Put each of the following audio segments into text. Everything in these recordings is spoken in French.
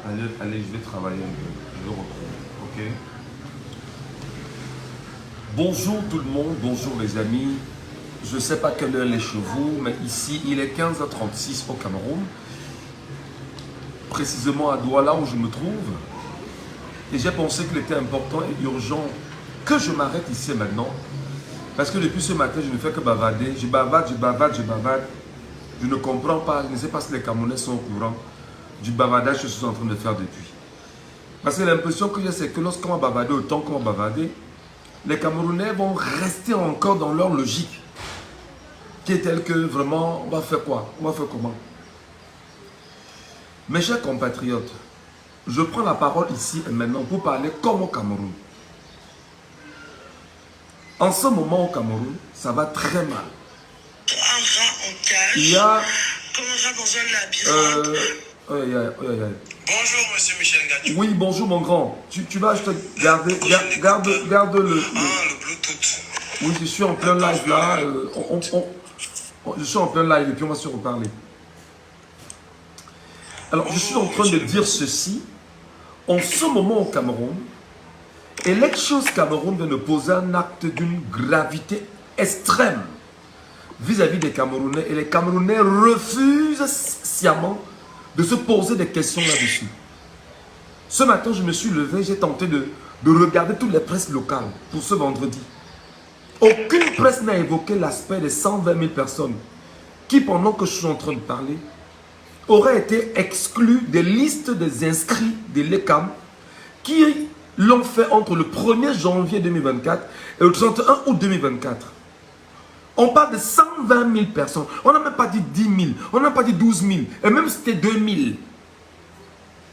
Allez, allez, je vais travailler un peu. Je vais reprendre. Ok? Bonjour tout le monde, bonjour les amis. Je ne sais pas quelle heure il est chez vous, mais ici il est 15h36 au Cameroun. Précisément à Douala où je me trouve. Et j'ai pensé qu'il était important et urgent que je m'arrête ici maintenant. Parce que depuis ce matin, je ne fais que bavarder. Je bavarde, je bavarde, je bavarde. Je ne comprends pas, je ne sais pas si les Camerounais sont au courant du bavardage que je suis en train de faire depuis. Parce que l'impression que j'ai, c'est que lorsqu'on va bavarder, autant qu'on va bavarder, les Camerounais vont rester encore dans leur logique. Qui est telle que vraiment, on va faire quoi? On va faire comment? Mes chers compatriotes, je prends la parole ici et maintenant pour parler comme au Cameroun. En ce moment au Cameroun, ça va très mal. Un rat en cage, Il y a... comme un rat dans un labyrinthe. Bonjour monsieur Michel Gatou. Oui, bonjour mon grand. Tu vas acheter, garde le... Ah, le Bluetooth. Oui, je suis en plein live là. Je suis en plein live et puis on va se reparler. Alors, je suis en train de dire ceci. En ce moment au Cameroun, Elections Cameroun vient de poser un acte d'une gravité extrême vis-à-vis des Camerounais. Et les Camerounais refusent sciemment de se poser des questions là-dessus. Ce matin, je me suis levé, j'ai tenté de regarder toutes les presses locales pour ce vendredi. Aucune presse n'a évoqué l'aspect des 120 000 personnes qui, pendant que je suis en train de parler, auraient été exclues des listes des inscrits de l'ECAM qui l'ont fait entre le 1er janvier 2024 et le 31 août 2024. On parle de 120 000 personnes. On n'a même pas dit 10 000, on n'a pas dit 12 000, et même c'était 2 000.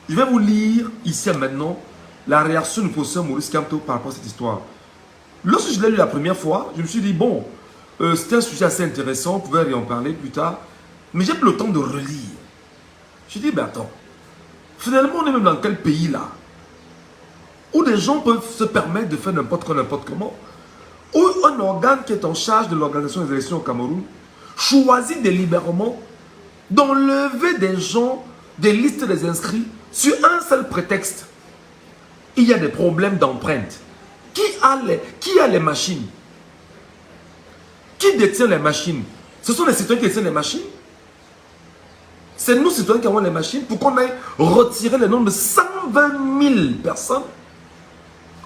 Je vais vous lire ici et maintenant la réaction du professeur Maurice Kamto par rapport à cette histoire. Lorsque je l'ai lu la première fois, je me suis dit, bon, c'était un sujet assez intéressant, on pouvait en parler plus tard, mais j'ai pris le temps de relire. Je dis, ben attends, finalement on est même dans quel pays là? Où des gens peuvent se permettre de faire n'importe quoi, n'importe comment? Où un organe qui est en charge de l'organisation des élections au Cameroun choisit délibérément d'enlever des gens des listes des inscrits sur un seul prétexte. Il y a des problèmes d'empreinte. Qui a les machines? Qui détient les machines? Ce sont les citoyens qui détiennent les machines? C'est nous, citoyens, qui avons les machines pour qu'on aille retirer le nombre de 120 000 personnes.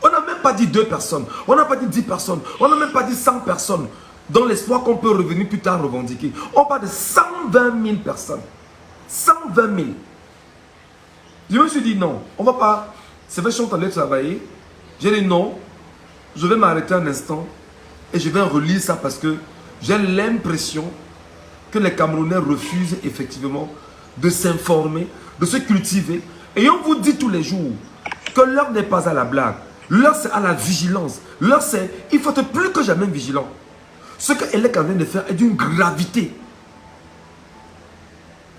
On n'a même pas dit 2 personnes, on n'a pas dit 10 personnes, on n'a même pas dit 100 personnes, dans l'espoir qu'on peut revenir plus tard revendiquer. On parle de 120 000 personnes. 120 000. Je me suis dit non, on ne va pas. C'est vrai que je suis en train de travailler. J'ai dit non, je vais m'arrêter un instant et je vais relire ça parce que j'ai l'impression que les Camerounais refusent effectivement de s'informer, de se cultiver. Et on vous dit tous les jours que l'heure n'est pas à la blague. L'heure c'est à la vigilance. L'heure c'est, il faut être plus que jamais vigilant. Ce que Eleka vient de faire est d'une gravité.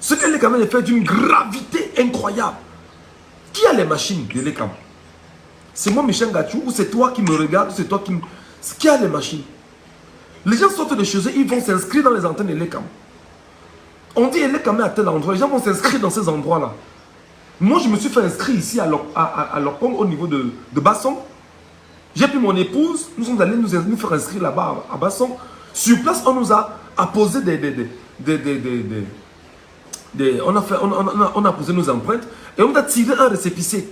Ce que Eleka vient de faire est d'une gravité incroyable. Qui a les machines de l'Eleka? C'est moi Michel Gatou ou c'est toi qui me regarde ou c'est toi qui me... Qui a les machines? Les gens sortent de chez eux, ils vont s'inscrire dans les antennes de l'Eleka. On dit Eleka à tel endroit, les gens vont s'inscrire dans ces endroits-là. Moi, je me suis fait inscrire ici à Lopong au niveau de Basson. J'ai pris mon épouse, nous sommes allés nous faire inscrire là-bas à Basson. Sur place, on nous a posé on a posé nos empreintes et on a tiré un récépissé.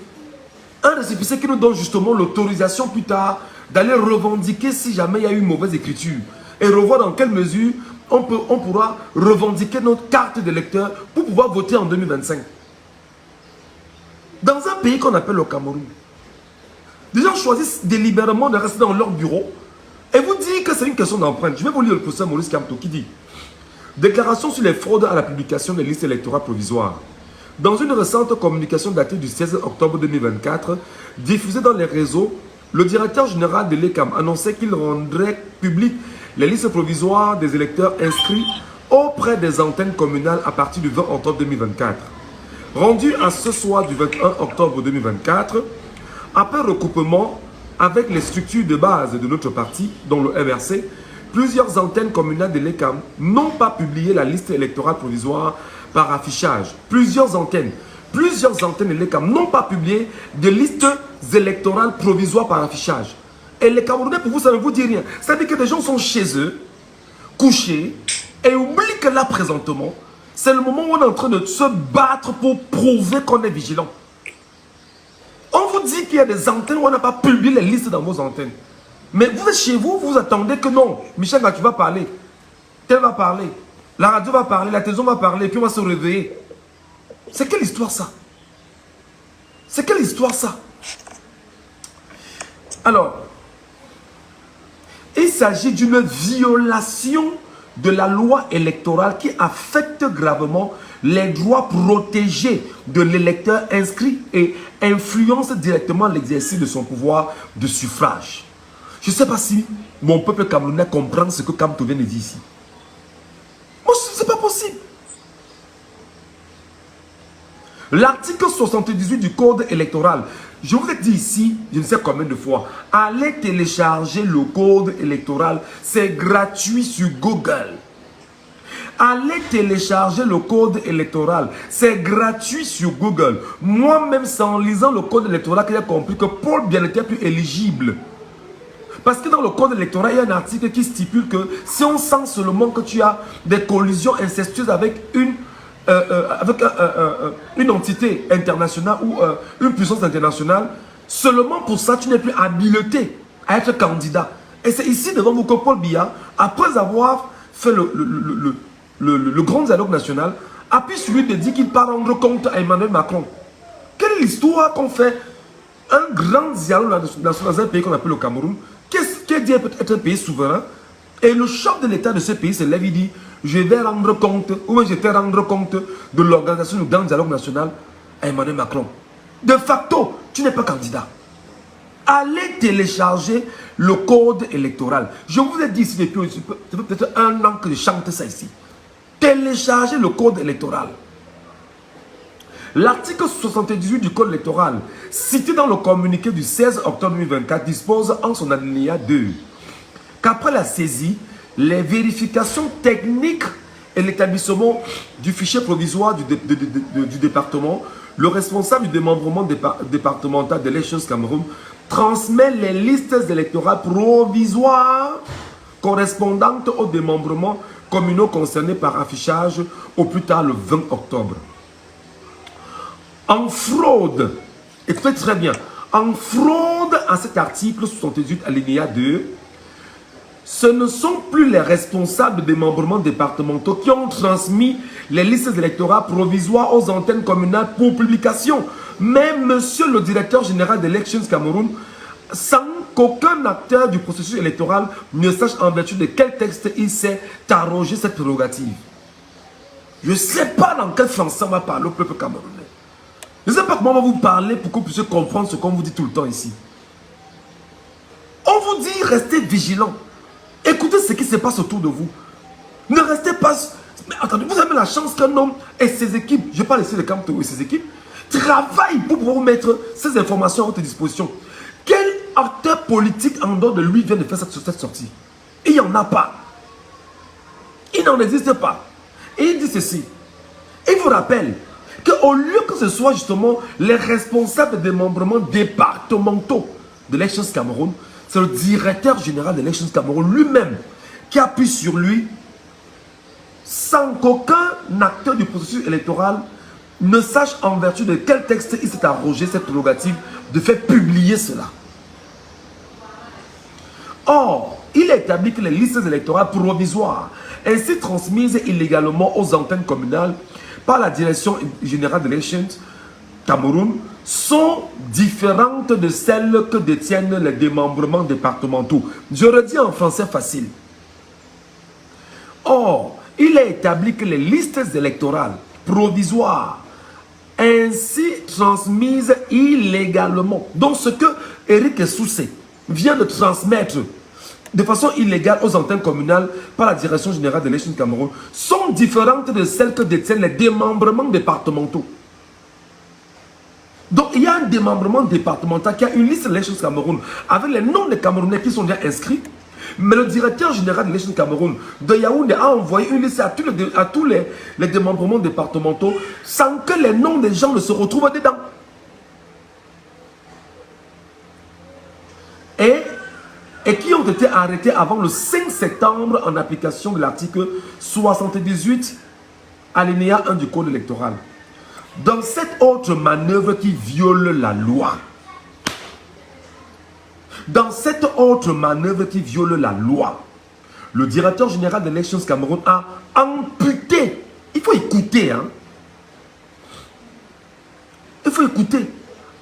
Un récépissé qui nous donne justement l'autorisation plus tard d'aller revendiquer si jamais il y a eu une mauvaise écriture. Et revoir dans quelle mesure on pourra revendiquer notre carte d'électeur pour pouvoir voter en 2025. Dans un pays qu'on appelle le Cameroun, les gens choisissent délibérément de rester dans leur bureau et vous dire que c'est une question d'empreinte. Je vais vous lire le professeur Maurice Kamto qui dit: déclaration sur les fraudes à la publication des listes électorales provisoires. Dans une récente communication datée du 16 octobre 2024, diffusée dans les réseaux, le directeur général de l'ECAM annonçait qu'il rendrait public les listes provisoires des électeurs inscrits auprès des antennes communales à partir du 20 octobre 2024. Rendu à ce soir du 21 octobre 2024, après recoupement avec les structures de base de notre parti, dont le MRC, plusieurs antennes communales de l'ECAM n'ont pas publié la liste électorale provisoire par affichage. Plusieurs antennes de l'ECAM n'ont pas publié de listes électorales provisoires par affichage. Et les Camerounais, pour vous, ça ne vous dit rien. C'est-à-dire que des gens sont chez eux, couchés, et oublient que là, présentement, c'est le moment où on est en train de se battre pour prouver qu'on est vigilant. On vous dit qu'il y a des antennes où on n'a pas publié les listes dans vos antennes. Mais vous êtes chez vous, vous attendez que non. Michel, tu vas parler. Tel va parler. La radio va parler, la télévision va parler, puis on va se réveiller. C'est quelle histoire ça? C'est quelle histoire ça? Alors, il s'agit d'une violation de la loi électorale qui affecte gravement les droits protégés de l'électeur inscrit et influence directement l'exercice de son pouvoir de suffrage. Je ne sais pas si mon peuple camerounais comprend ce que Kamto vient de dire ici. Moi, ce n'est pas possible. L'article 78 du code électoral, je vous ai dit ici, je ne sais combien de fois, allez télécharger le code électoral, c'est gratuit sur Google. Allez télécharger le code électoral, c'est gratuit sur Google. Moi-même, c'est en lisant le code électoral que j'ai compris que Paul Biya n'était plus éligible. Parce que dans le code électoral, il y a un article qui stipule que si on sent seulement que tu as des collisions incestueuses avec une entité internationale ou une puissance internationale, seulement pour ça, tu n'es plus habilité à être candidat. Et c'est ici devant vous que Paul Biya, après avoir fait le grand dialogue national, a pu celui de dire qu'il part rendre compte à Emmanuel Macron. Quelle est l'histoire qu'on fait un grand dialogue dans un pays qu'on appelle le Cameroun, qui dit être un pays souverain, et le chef de l'État de ce pays se lève et dit je vais rendre compte, ou bien je vais rendre compte de l'organisation du grand dialogue national à Emmanuel Macron. De facto, tu n'es pas candidat. Allez télécharger le code électoral. Je vous ai dit ici depuis peut-être un an que je chante ça ici. Téléchargez le code électoral. L'article 78 du code électoral, cité dans le communiqué du 16 octobre 2024, dispose en son alinéa 2 qu'après la saisie, les vérifications techniques et l'établissement du fichier provisoire du département, le responsable du démembrement départemental de l'Elections Cameroun transmet les listes électorales provisoires correspondantes aux démembrements communaux concernés par affichage au plus tard le 20 octobre. En fraude, écoutez très bien, en fraude à cet article 78 alinéa 2, ce ne sont plus les responsables des démembrements départementaux qui ont transmis les listes électorales provisoires aux antennes communales pour publication, mais monsieur le directeur général d'Elections Cameroun, sans qu'aucun acteur du processus électoral ne sache en vertu de quel texte il s'est arrogé cette prérogative. Je ne sais pas dans quel français on va parler au peuple camerounais. Je ne sais pas comment on va vous parler pour que vous puissiez comprendre ce qu'on vous dit tout le temps ici. On vous dit restez vigilants. Écoutez ce qui se passe autour de vous. Ne restez pas... Mais attendez, vous avez la chance qu'un homme et ses équipes, je parle ici de Kamto et ses équipes, travaillent pour pouvoir mettre ces informations à votre disposition. Quel acteur politique en dehors de lui vient de faire cette sortie? Il n'y en a pas. Il n'en existe pas. Et il dit ceci. Il vous rappelle qu'au lieu que ce soit justement les responsables des démembrements départementaux de l'Elections Cameroun, c'est le directeur général de l'Elections Cameroun lui-même qui appuie sur lui sans qu'aucun acteur du processus électoral ne sache en vertu de quel texte il s'est arrogé cette prérogative de faire publier cela. Or, il a établi que les listes électorales provisoires ainsi transmises illégalement aux antennes communales par la direction générale de l'Elections Cameroun sont différentes de celles que détiennent les démembrements départementaux. Je redis en français facile. Or, il a établi que les listes électorales provisoires ainsi transmises illégalement, donc ce que Eric Soussé vient de transmettre de façon illégale aux antennes communales par la direction générale de l'Elections Cameroun, sont différentes de celles que détiennent les démembrements départementaux. Donc il y a un démembrement départemental qui a une liste de l'Elections Cameroun avec les noms des Camerounais qui sont déjà inscrits, Mais le directeur général de l'Élection Cameroun de Yaoundé a envoyé une liste à tous les démembrements départementaux sans que les noms des gens ne se retrouvent dedans. Et qui ont été arrêtés avant le 5 septembre en application de l'article 78 alinéa 1 du code électoral. Dans cette autre manœuvre qui viole la loi, le directeur général de l'Élection Cameroun a amputé, il faut écouter, hein,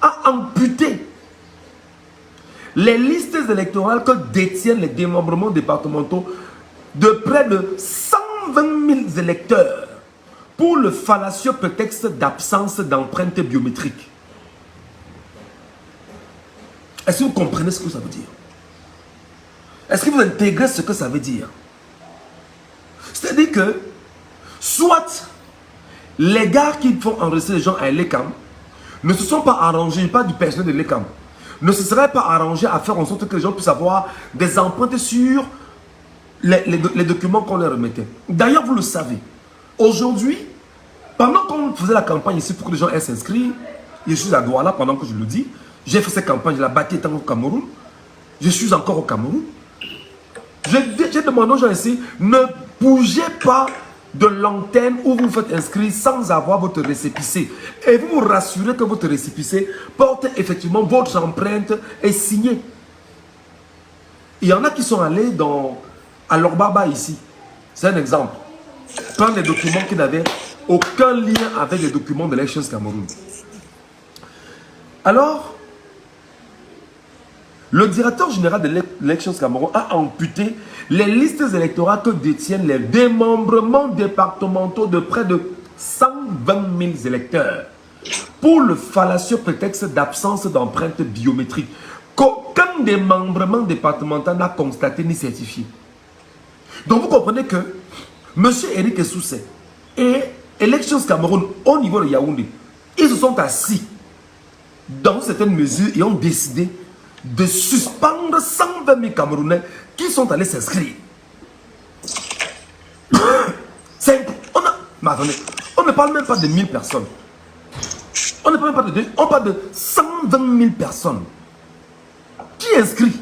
a amputé les listes électorales que détiennent les démembrements départementaux de près de 120 000 électeurs pour le fallacieux prétexte d'absence d'empreintes biométriques. Est-ce que vous comprenez ce que ça veut dire? Est-ce que vous intégrez ce que ça veut dire? C'est-à-dire que, soit les gars qui font enregistrer les gens à l'ECAM ne se sont pas arrangés, pas du personnel de l'ECAM, ne se seraient pas arrangés à faire en sorte que les gens puissent avoir des empreintes sur les documents qu'on leur remettait. D'ailleurs, vous le savez, aujourd'hui, pendant qu'on faisait la campagne ici pour que les gens aient s'inscrire, je suis à Douala pendant que je le dis, j'ai fait cette campagne, je l'ai bâtie étant au Cameroun, je suis encore au Cameroun. J'ai demandé aux gens ici, ne bougez pas de l'antenne où vous faites inscrire sans avoir votre récépissé. Et vous vous rassurez que votre récépissé porte effectivement votre empreinte et signée. Il y en a qui sont allés à Lorbaba ici. C'est un exemple. Prendre des documents qui n'avaient aucun lien avec les documents de l'Élection Cameroun. Alors, le directeur général de l'Élection Cameroun a amputé les listes électorales que détiennent les démembrements départementaux de près de 120 000 électeurs pour le fallacieux prétexte d'absence d'empreintes biométriques qu'aucun démembrement départemental n'a constaté ni certifié. Donc vous comprenez que M. Eric Essoussé et Élections Cameroun au niveau de Yaoundé, ils se sont assis dans certaines mesures et ont décidé de suspendre 120 000 Camerounais qui sont allés s'inscrire. On ne parle même pas de 1000 personnes. On parle de 120 000 personnes. Qui inscrit?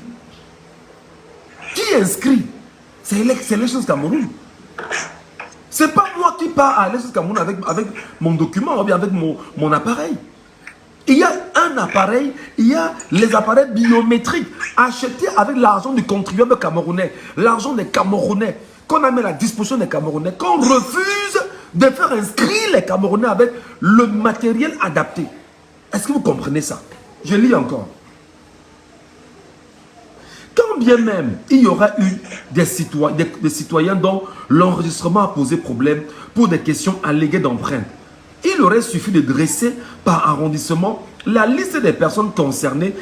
Qui inscrit? C'est l'Élection Cameroun. C'est pas moi qui pars à l'Élection Cameroun avec mon document ou bien avec mon appareil. Il y a un appareil, il y a les appareils biométriques achetés avec l'argent du contribuable camerounais, l'argent des Camerounais, qu'on a mis à la disposition des Camerounais, qu'on refuse de faire inscrire les Camerounais avec le matériel adapté. Est-ce que vous comprenez ça? Je lis encore. Quand bien même il y aura eu des citoyens dont l'enregistrement a posé problème pour des questions alléguées d'empreintes, il aurait suffi de dresser par arrondissement la liste des personnes concernées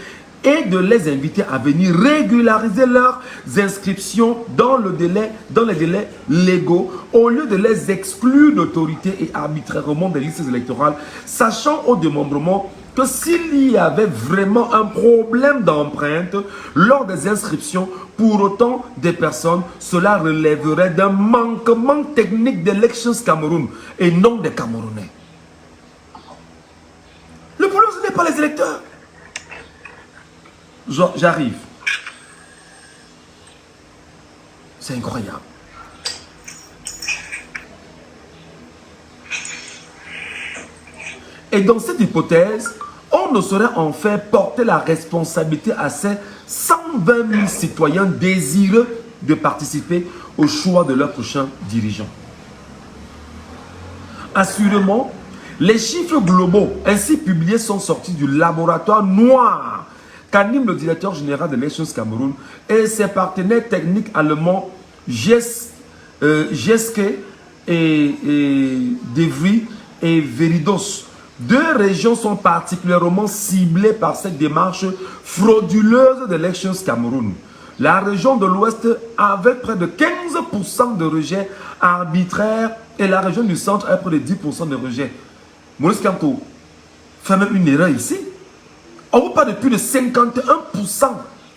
et de les inviter à venir régulariser leurs inscriptions dans les délais légaux au lieu de les exclure d'autorité et arbitrairement des listes électorales, sachant au démembrement que s'il y avait vraiment un problème d'empreinte lors des inscriptions, pour autant des personnes, cela relèverait d'un manquement technique d'Élections Cameroun et non des Camerounais. Le problème, ce n'est pas les électeurs. J'arrive. C'est incroyable. Et dans cette hypothèse, on ne saurait en fait porter la responsabilité à ces 120 000 citoyens désireux de participer au choix de leur prochain dirigeant. Assurément, les chiffres globaux ainsi publiés sont sortis du laboratoire noir qu'anime le directeur général de l'Élection Cameroun et ses partenaires techniques allemands GESCE et Devry et Veridos. Deux régions sont particulièrement ciblées par cette démarche frauduleuse de l'Élection Cameroun. La région de l'Ouest avait près de 15% de rejets arbitraires et la région du Centre a près de 10% de rejets. Maurice Kamto fait même une erreur ici. On vous parle de plus de 51%,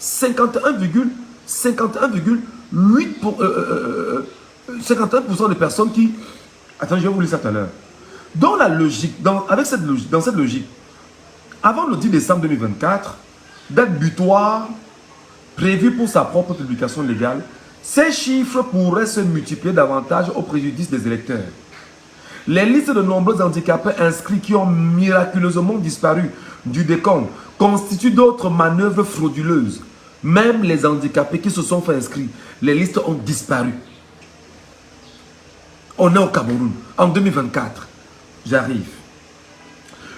51,5%. 51,8% des personnes qui... Attends, je vais vous lire ça tout à l'heure. Dans la logique, dans cette logique, avant le 10 décembre 2024, date butoir prévue pour sa propre publication légale, ces chiffres pourraient se multiplier davantage au préjudice des électeurs. Les listes de nombreux handicapés inscrits qui ont miraculeusement disparu du décompte constituent d'autres manœuvres frauduleuses. Même les handicapés qui se sont fait inscrire, les listes ont disparu. On est au Cameroun, en 2024. J'arrive.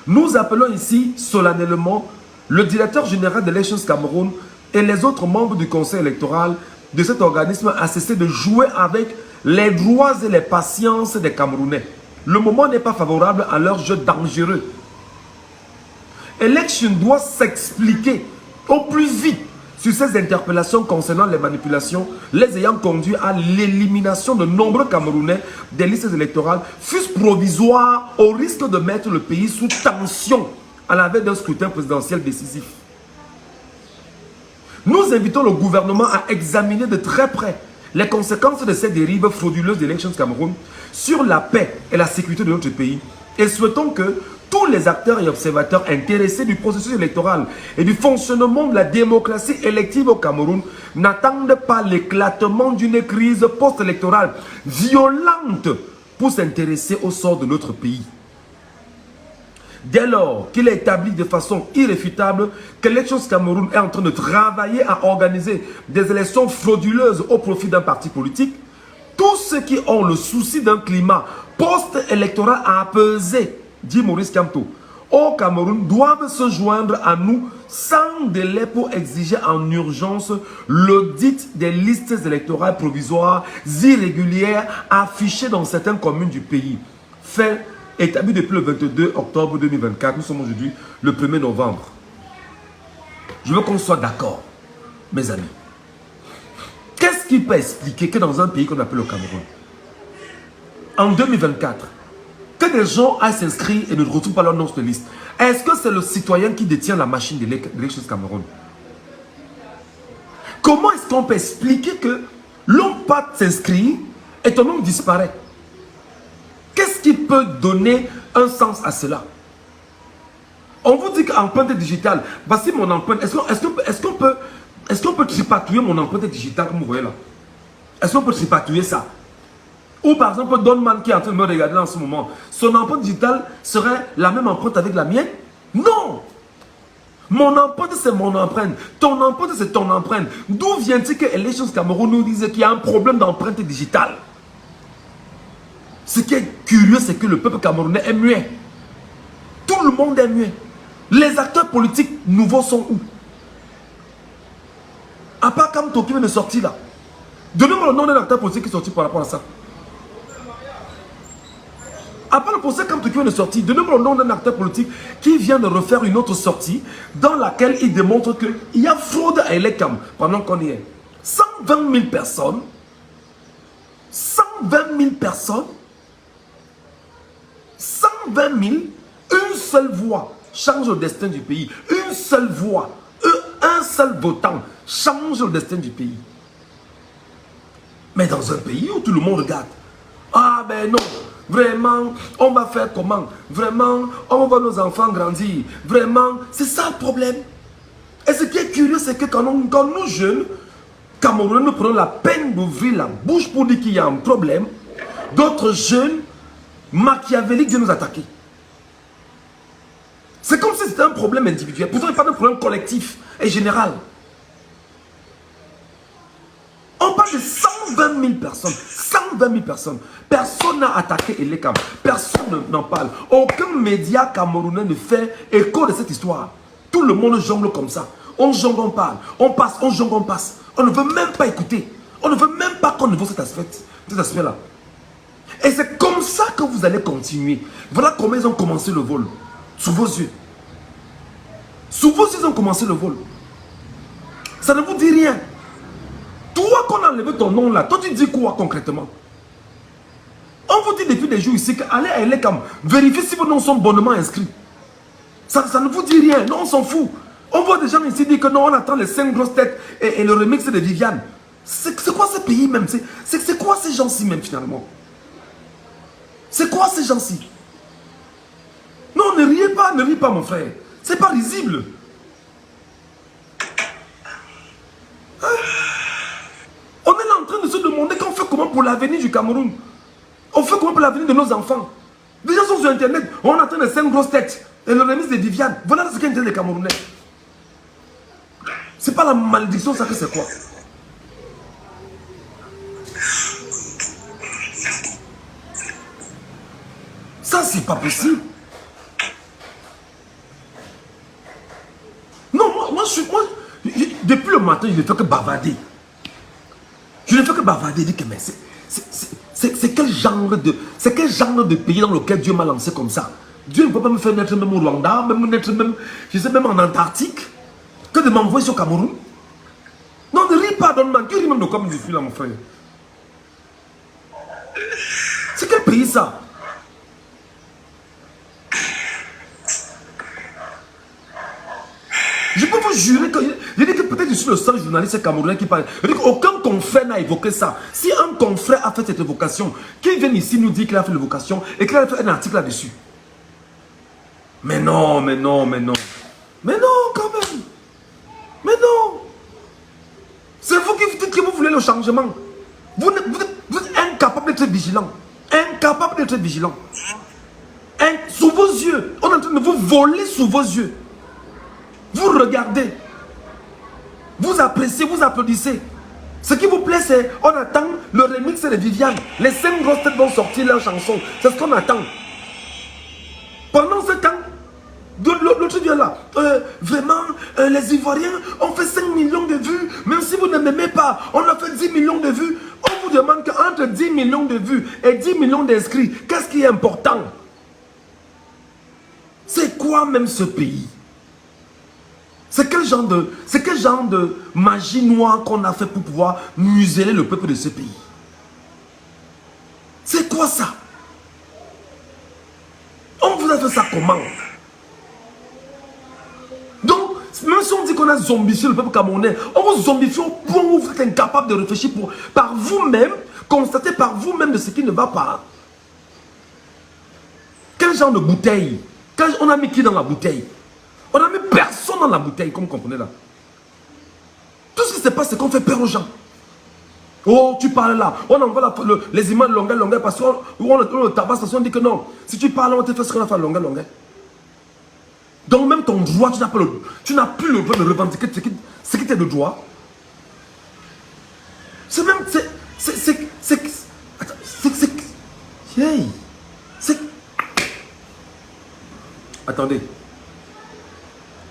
Nous appelons ici solennellement le directeur général d'Elections Cameroun et les autres membres du conseil électoral de cet organisme à cesser de jouer avec les droits et les patiences des Camerounais. Le moment n'est pas favorable à leur jeu dangereux. Election doit s'expliquer au plus vite sur ces interpellations concernant les manipulations, les ayant conduits à l'élimination de nombreux Camerounais des listes électorales, fût-ce provisoires, au risque de mettre le pays sous tension à la veille d'un scrutin présidentiel décisif. Nous invitons le gouvernement à examiner de très près les conséquences de ces dérives frauduleuses d'Elections Cameroun sur la paix et la sécurité de notre pays et souhaitons que tous les acteurs et observateurs intéressés du processus électoral et du fonctionnement de la démocratie élective au Cameroun n'attendent pas l'éclatement d'une crise post-électorale violente pour s'intéresser au sort de notre pays. Dès lors qu'il est établi de façon irréfutable que l'Elections Cameroun est en train de travailler à organiser des élections frauduleuses au profit d'un parti politique, tous ceux qui ont le souci d'un climat post-électoral apaisé, dit Maurice Kamto, au Cameroun doivent se joindre à nous sans délai pour exiger en urgence l'audit des listes électorales provisoires irrégulières affichées dans certaines communes du pays. Fait établi depuis le 22 octobre 2024, nous sommes aujourd'hui le 1er novembre. Je veux qu'on soit d'accord, mes amis. Qu'est-ce qui peut expliquer que dans un pays qu'on appelle le Cameroun, en 2024, que des gens aillent s'inscrire et ne retrouvent pas leur nom sur la liste? Est-ce que c'est le citoyen qui détient la machine de l'Elections Cameroun? Comment est-ce qu'on peut expliquer que l'on part s'inscrire et ton nom disparaît? Qu'est-ce qui peut donner un sens à cela? On vous dit qu'empreinte digitale, voici mon empreinte. Est-ce qu'on peut tripatouiller mon empreinte digitale comme vous voyez là? Est-ce qu'on peut tripatouiller ça? Ou par exemple, Donman qui est en train de me regarder en ce moment, son empreinte digitale serait la même empreinte avec la mienne? Non! Mon empreinte, c'est mon empreinte. Ton empreinte, c'est ton empreinte. D'où vient-il que Elections Cameroun nous disent qu'il y a un problème d'empreinte digitale? Ce qui est curieux, c'est que le peuple camerounais est muet. Tout le monde est muet. Les acteurs politiques nouveaux sont où? À part Kamto qui vient de sortir là. Donnez-moi le nom d'un acteur politique qui est sorti par rapport à ça. À part le procès Kamto qui vient de sortir, donnez-moi le nom d'un acteur politique qui vient de refaire une autre sortie dans laquelle il démontre qu'il y a fraude à Elecam pendant qu'on y est. 120 000 personnes. 120 000 personnes. 120 000, une seule voix change le destin du pays. Une seule voix, un seul votant change le destin du pays. Mais dans un pays où tout le monde regarde, ah ben non, vraiment, on va faire comment? Vraiment, on va nos enfants grandir. Vraiment, c'est ça le problème. Et ce qui est curieux, c'est que quand nous jeunes, Camerounais, nous prenons la peine d'ouvrir la bouche pour dire qu'il y a un problème, d'autres jeunes machiavéliques de nous attaquer. C'est comme si c'était un problème individuel. Pourtant, il n'y a pas de problème collectif et général. On parle de 120 000 personnes. 120 000 personnes. Personne n'a attaqué Elecam. Personne n'en parle. Aucun média camerounais ne fait écho de cette histoire. Tout le monde jongle comme ça. On jongle, on parle. On passe, on jongle, on passe. On ne veut même pas écouter. On ne veut même pas qu'on ne voit cet aspect-là. Et c'est comme ça que vous allez continuer. Voilà comment ils ont commencé le vol. Sous vos yeux. Sous vos yeux, ils ont commencé le vol. Ça ne vous dit rien. Toi qu'on a enlevé ton nom là, toi tu dis quoi concrètement? On vous dit depuis des jours ici qu'allez à Elecam, vérifiez si vos noms sont bonnement inscrits. Ça ne vous dit rien. Non, on s'en fout. On voit des gens ici dire que non, on attend les 5 grosses têtes et le remix de Viviane. C'est quoi ce pays même? C'est quoi ces gens-ci même finalement? C'est quoi ces gens-ci? Non, ne riez pas mon frère. C'est pas risible. Hein? On est là en train de se demander qu'on fait comment pour l'avenir du Cameroun. On fait comment pour l'avenir de nos enfants. Les gens sont sur internet, on attend les 5 grosses têtes et le remix de Viviane. Voilà ce qu'est les Camerounais. C'est pas la malédiction, ça que c'est quoi? Ça, c'est pas possible. Non, moi, depuis le matin, je ne fais que bavarder. Je ne fais que bavarder. Dire que mais c'est quel genre de pays dans lequel Dieu m'a lancé comme ça? Dieu ne peut pas me faire naître même au Rwanda, même naître même, je sais, même en Antarctique, que de m'envoyer sur Cameroun. Non, ne ris pas, donne-moi. Qui rit même de comme je suis là, mon frère? C'est quel pays ça? Je peux vous jurer que, je dis que peut-être je suis le seul journaliste camerounais qui parle. Je dis qu'aucun confrère n'a évoqué ça. Si un confrère a fait cette évocation, qu'il vienne ici nous dire qu'il a fait l'évocation et qu'il a fait un article là-dessus. Mais non, mais non, mais non. Mais non, quand même. Mais non. C'est vous qui dites que vous voulez le changement. Vous êtes incapable d'être vigilant. Incapable d'être vigilant. Sous vos yeux. On est en train de vous voler sous vos yeux. Vous regardez. Vous appréciez, vous applaudissez. Ce qui vous plaît, c'est on attend le remix de Viviane. Les 5 grosses têtes vont sortir leur chanson. C'est ce qu'on attend. Pendant ce temps, l'autre vient là. Vraiment, les Ivoiriens ont fait 5 millions de vues. Même si vous ne m'aimez pas, on a fait 10 millions de vues. On vous demande qu'entre 10 millions de vues et 10 millions d'inscrits, qu'est-ce qui est important? C'est quoi même ce pays? C'est quel genre de magie noire qu'on a fait pour pouvoir museler le peuple de ce pays? C'est quoi ça? On vous a fait ça comment? Donc, même si on dit qu'on a zombifié le peuple camerounais, on vous zombifie au point où vous êtes incapable de réfléchir par vous-même, constater par vous-même de ce qui ne va pas. Quel genre de bouteille? On a mis qui dans la bouteille? On n'a mis personne dans la bouteille, comme vous comprenez là. Tout ce qui se passe, c'est qu'on fait peur aux gens. Oh, tu parles là. On envoie les images longueur, parce qu'on le tabasse, parce qu'on dit que non. Si tu parles, on te fait ce qu'on a fait longueur. Donc même ton droit, tu n'as plus le droit de revendiquer ce qui t'est de droit. C'est même... Attendez.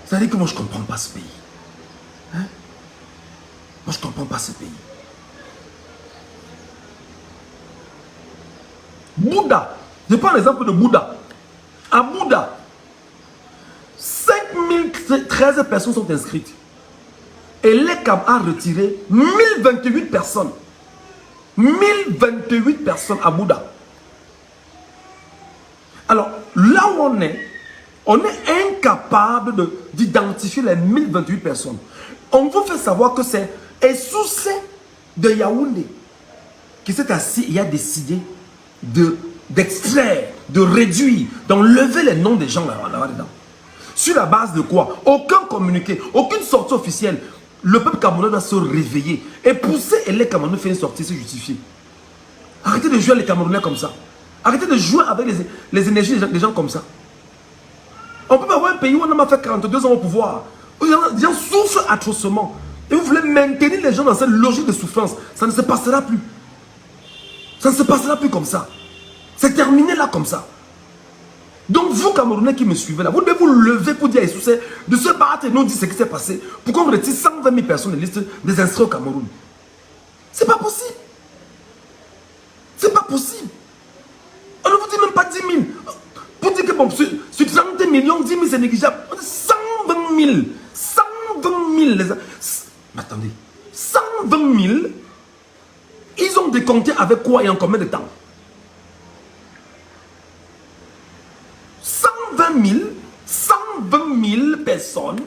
C'est-à-dire que moi je ne comprends pas ce pays. Hein? Moi je ne comprends pas ce pays. Bouddha. Je prends l'exemple de Bouddha. À Bouddha, 5013 personnes sont inscrites. Et l'ECAM a retiré 1028 personnes. 1028 personnes à Bouddha. Alors, là où on est incapable d'identifier les 1028 personnes. On vous fait savoir que c'est Essoussé de Yaoundé qui s'est assis et a décidé d'extraire, de réduire, d'enlever les noms des gens là-dedans. Sur la base de quoi? Aucun communiqué, aucune sortie officielle. Le peuple camerounais doit se réveiller et pousser et les Camerounais faire une sortie, se justifier. Arrêtez de jouer les Camerounais comme ça. Arrêtez de jouer avec les énergies des gens comme ça. On peut pas avoir un pays où on a fait 42 ans au pouvoir. Où les gens souffrent atrocement. Et vous voulez maintenir les gens dans cette logique de souffrance. Ça ne se passera plus. Ça ne se passera plus comme ça. C'est terminé là comme ça. Donc vous Camerounais qui me suivez là, vous devez vous lever pour dire à Essoussé de se battre et nous dire ce qui s'est passé. Pour qu'on retire 120 000 personnes de liste des inscrits au Cameroun. C'est pas possible. C'est pas possible. On ne vous dit même pas 10 000. Pour dire que bon, sur 30 millions, 10 000 c'est négligeable. 120 000. 120 000. Mais attendez. 120 000. Ils ont décompté avec quoi et en combien de temps? 120 000 personnes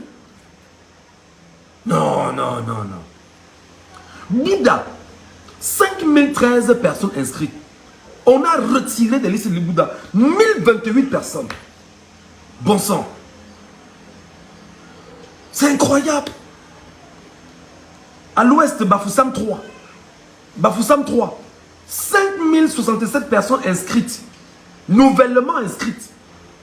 Non, non, non, non. Bouddha, 5013 personnes inscrites. On a retiré des listes de Bouddha 1028 personnes. Bon sang. C'est incroyable. À l'ouest, Bafoussam 3. Bafoussam 3. 5067 personnes inscrites. Nouvellement inscrites.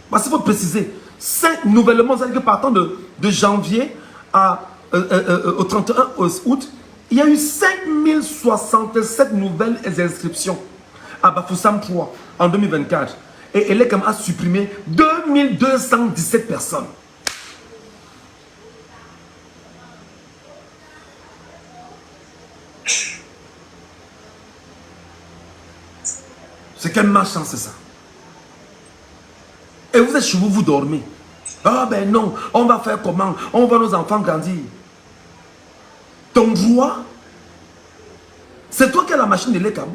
Parce qu'il faut préciser. 5 nouvellement, c'est-à-dire que partant de janvier au 31 août, il y a eu 5067 nouvelles inscriptions à Bafoussam 3 en 2024. Et Elekam a supprimé 2217 personnes. C'est quelle malchance c'est ça? Et vous êtes chez vous, vous dormez. Ah ben non, on va faire comment? On va nos enfants grandir. Ton droit, c'est toi qui as la machine de l'Ekam.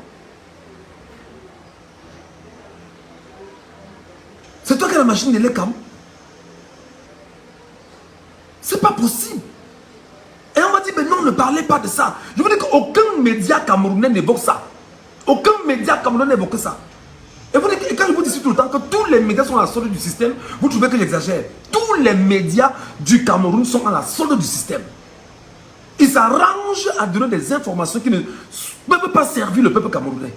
C'est toi qui as la machine de l'Ekam. C'est pas possible. Et on m'a dit, mais non, ne parlez pas de ça. Je veux dire qu'aucun média camerounais n'évoque ça. Aucun média camerounais n'évoque ça. Et quand je vous dis tout le temps que tous les médias sont à la solde du système, vous trouvez que j'exagère. Tous les médias du Cameroun sont à la solde du système. Ils s'arrangent à donner des informations qui ne peuvent pas servir le peuple camerounais.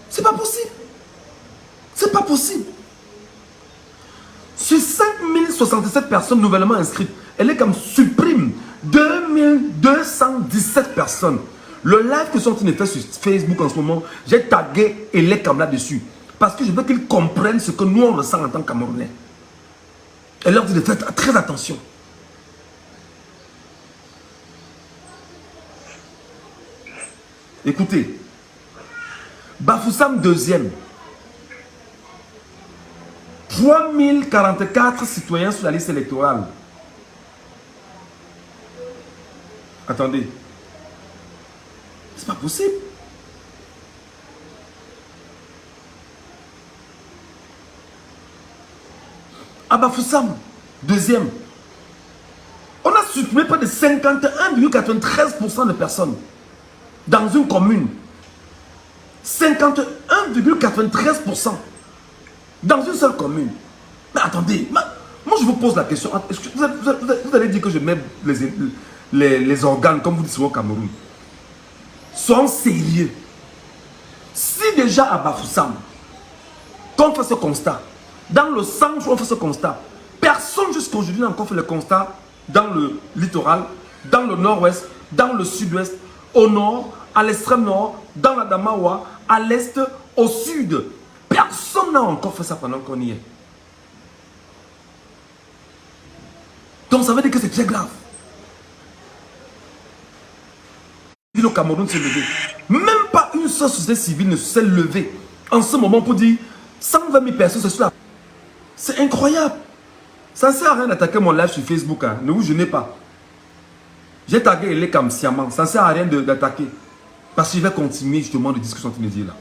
C'est pas possible. C'est pas possible. Sur 5067 personnes nouvellement inscrites, elle est comme supprime 2217 personnes. Le live que sont en train de faire sur Facebook en ce moment, j'ai tagué Elekam là-dessus. Parce que je veux qu'ils comprennent ce que nous on ressent en tant que Camerounais. Et leur dit de faire très attention. Écoutez, Bafoussam 2e. 3044 citoyens sur la liste électorale. Attendez. C'est pas possible. À Bafoussam, 2e. On a supprimé près de 51,93% de personnes dans une commune. 51,93% dans une seule commune. Mais attendez, moi je vous pose la question. Vous allez dire que je mets les organes, comme vous dites souvent au Cameroun. Soyons sérieux. Si déjà à Bafoussam, qu'on fait ce constat, dans le centre on fait ce constat, personne jusqu'à aujourd'hui n'a encore fait le constat dans le littoral, dans le nord-ouest, dans le sud-ouest, au nord, à l'extrême nord, dans la Damawa, à l'est, au sud. Personne n'a encore fait ça pendant qu'on y est. Donc ça veut dire que c'est très grave. Le Cameroun s'est levé. Même pas une seule société civile ne s'est levée en ce moment pour dire 120 000 personnes, c'est cela. C'est incroyable. Ça ne sert à rien d'attaquer mon live sur Facebook. Hein. Ne vous gênez pas. J'ai tagué Elekam sciemment. Ça ne sert à rien d'attaquer. Parce que je vais continuer justement de dire ce que je suis en train de dire là.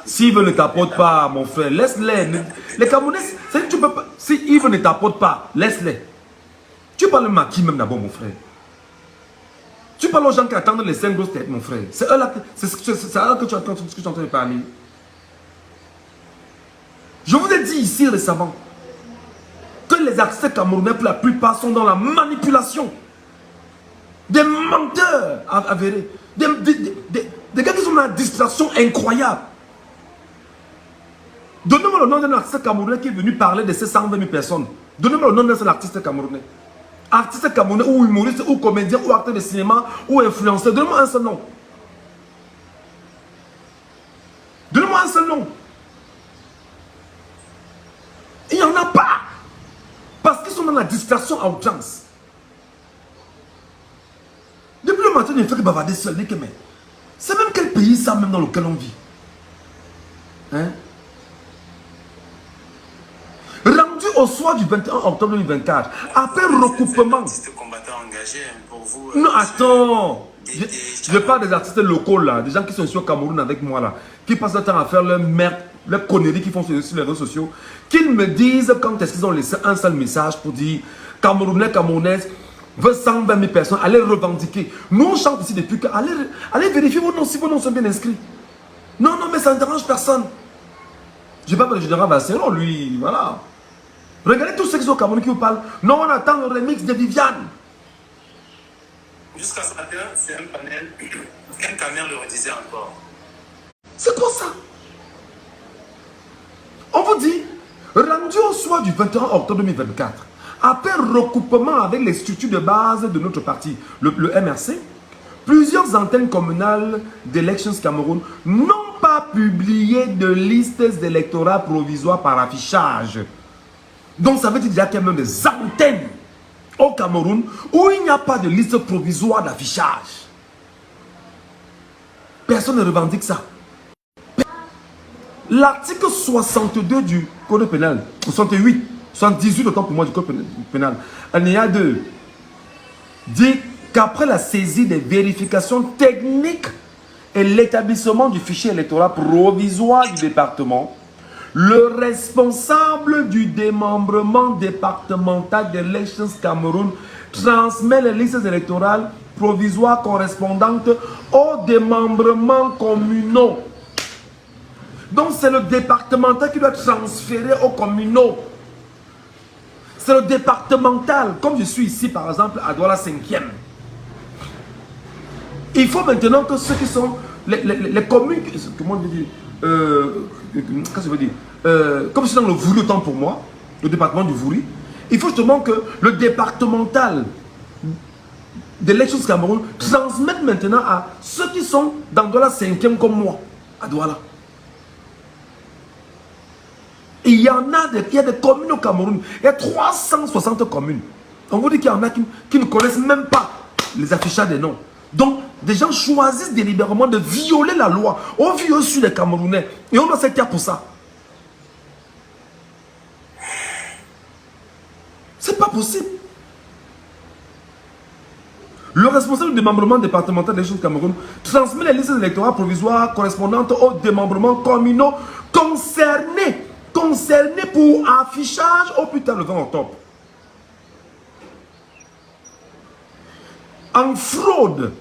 S'ils ne t'apportent pas, mon frère, laisse-les. Les Camerounais, tu peux pas. Si Yves ne t'apporte pas, laisse-les. Tu parles de qui même d'abord, mon frère. Tu parles aux gens qui attendent les 5 grosses têtes, mon frère. C'est eux là que tu entends ce que tu es en train de parler. Je vous ai dit ici récemment que les artistes camerounais, pour la plupart, sont dans la manipulation. Des menteurs avérés. Des gars qui sont dans la distraction incroyable. Donnez-moi le nom d'un artiste camerounais qui est venu parler de ces 120 000 personnes. Donnez-moi le nom d'un seul artiste camerounais. Artiste camerounais, ou humoriste, ou comédien, ou acteur de cinéma, ou influenceur. Donnez-moi un seul nom. Donnez-moi un seul nom. Il n'y en a pas. Parce qu'ils sont dans la distraction à outrance. Depuis le matin, il ne fait que bavarder seul. C'est même quel pays ça, même dans lequel on vit? Hein? Rendu au soir du 21 octobre 2024, après recoupement. Non, attends. Je parle des artistes locaux là, des gens qui sont ici au Cameroun avec moi là, qui passent le temps à faire leur merde les conneries qu'ils font sur les réseaux sociaux, qu'ils me disent quand est-ce qu'ils ont laissé un seul message pour dire Camerounais, Camerounaises, veut 120 000 personnes, allez revendiquer. Nous, on chante ici depuis que... Allez vérifier vos noms, si vos noms sont bien inscrits. Non, non, mais ça ne dérange personne. Je ne vais pas parler du général Vassero, lui, voilà. Regardez tous ceux qui sont au Cameroun qui vous parlent. Non, on attend le remix de Viviane. Jusqu'à ce matin, c'est un panel. Ken Camer le redisait encore. C'est quoi ça? On vous dit, rendu au soir du 21 octobre 2024, après recoupement avec les structures de base de notre parti, le MRC, plusieurs antennes communales d'Elections Cameroun n'ont pas publié de listes électorales provisoires par affichage. Donc ça veut dire qu'il y a quand même des antennes au Cameroun où il n'y a pas de liste provisoire d'affichage. Personne ne revendique ça. L'article 62 du Code pénal, 68, 78 autant pour moi du Code pénal, alinéa 2, dit qu'après la saisie des vérifications techniques et l'établissement du fichier électoral provisoire du département, le responsable du démembrement départemental d'Elections Cameroun transmet les listes électorales provisoires correspondantes aux démembrements communaux. Donc c'est le départemental qui doit transférer aux communaux. C'est le départemental, comme je suis ici par exemple à Douala 5e. Il faut maintenant que ceux qui sont les communes, comment je dis, qu'est-ce que je veux dire, comme c'est dans le Vouri autant pour moi, le département du Vouri, il faut justement que le départemental d'Elections Cameroun transmette maintenant à ceux qui sont dans Douala 5e comme moi, à Douala. Et il y en a des communes au Cameroun. Il y a 360 communes. On vous dit qu'il y en a qui ne connaissent même pas les affichages des noms. Donc, des gens choisissent délibérément de violer la loi. On vit au-dessus des Camerounais. Et on doit se taire pour ça. C'est pas possible. Le responsable du démembrement départemental des choses Cameroun transmet les listes électorales provisoires correspondantes aux démembrements communaux concernés pour affichage au plus tard le 20 octobre. En fraude,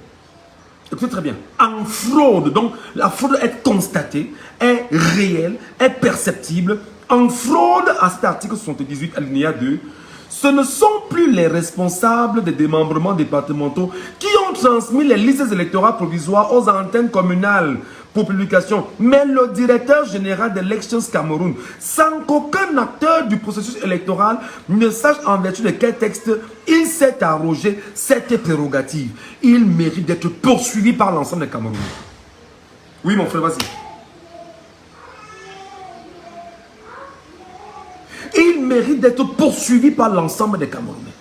écoutez très bien, en fraude, donc la fraude est constatée, est réelle, est perceptible. En fraude, à cet article 78, alinéa 2, ce ne sont plus les responsables des démembrements départementaux qui ont transmis les listes électorales provisoires aux antennes communales pour publication, mais le directeur général d'Elections Cameroun, sans qu'aucun acteur du processus électoral ne sache en vertu de quel texte il s'est arrogé cette prérogative. Il mérite d'être poursuivi par l'ensemble des Camerounais. Oui, mon frère, vas-y. Il mérite d'être poursuivi par l'ensemble des Camerounais.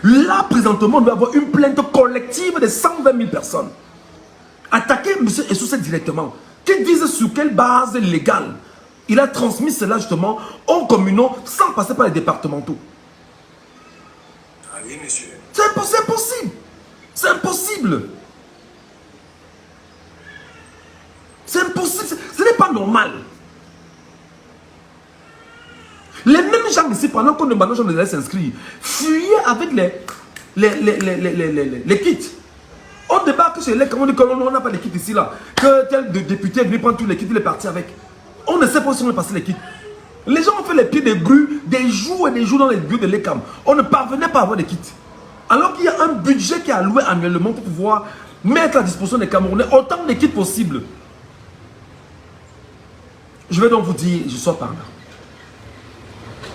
Là, présentement, on doit avoir une plainte collective de 120 000 personnes. Attaquer M. Essoussé directement. Qui disent sur quelle base légale il a transmis cela justement aux communaux sans passer par les départementaux. Ah oui, monsieur. C'est impossible. C'est impossible. C'est impossible. Ce n'est pas normal. Les mêmes gens ici, pendant qu'on demande aux gens de s'inscrire, fuyaient avec les kits. On débarque chez les Camerounais, on n'a pas de kits ici là. Que tel député est venu prendre tous les kits, il est parti avec. On ne sait pas si on est passé les kits. Les gens ont fait les pieds des grues des jours et des jours dans les bureaux de l'ECAM. On ne parvenait pas à avoir des kits. Alors qu'il y a un budget qui est alloué annuellement pour pouvoir mettre à disposition des Camerounais autant de kits possible. Je vais donc vous dire, je sors par là.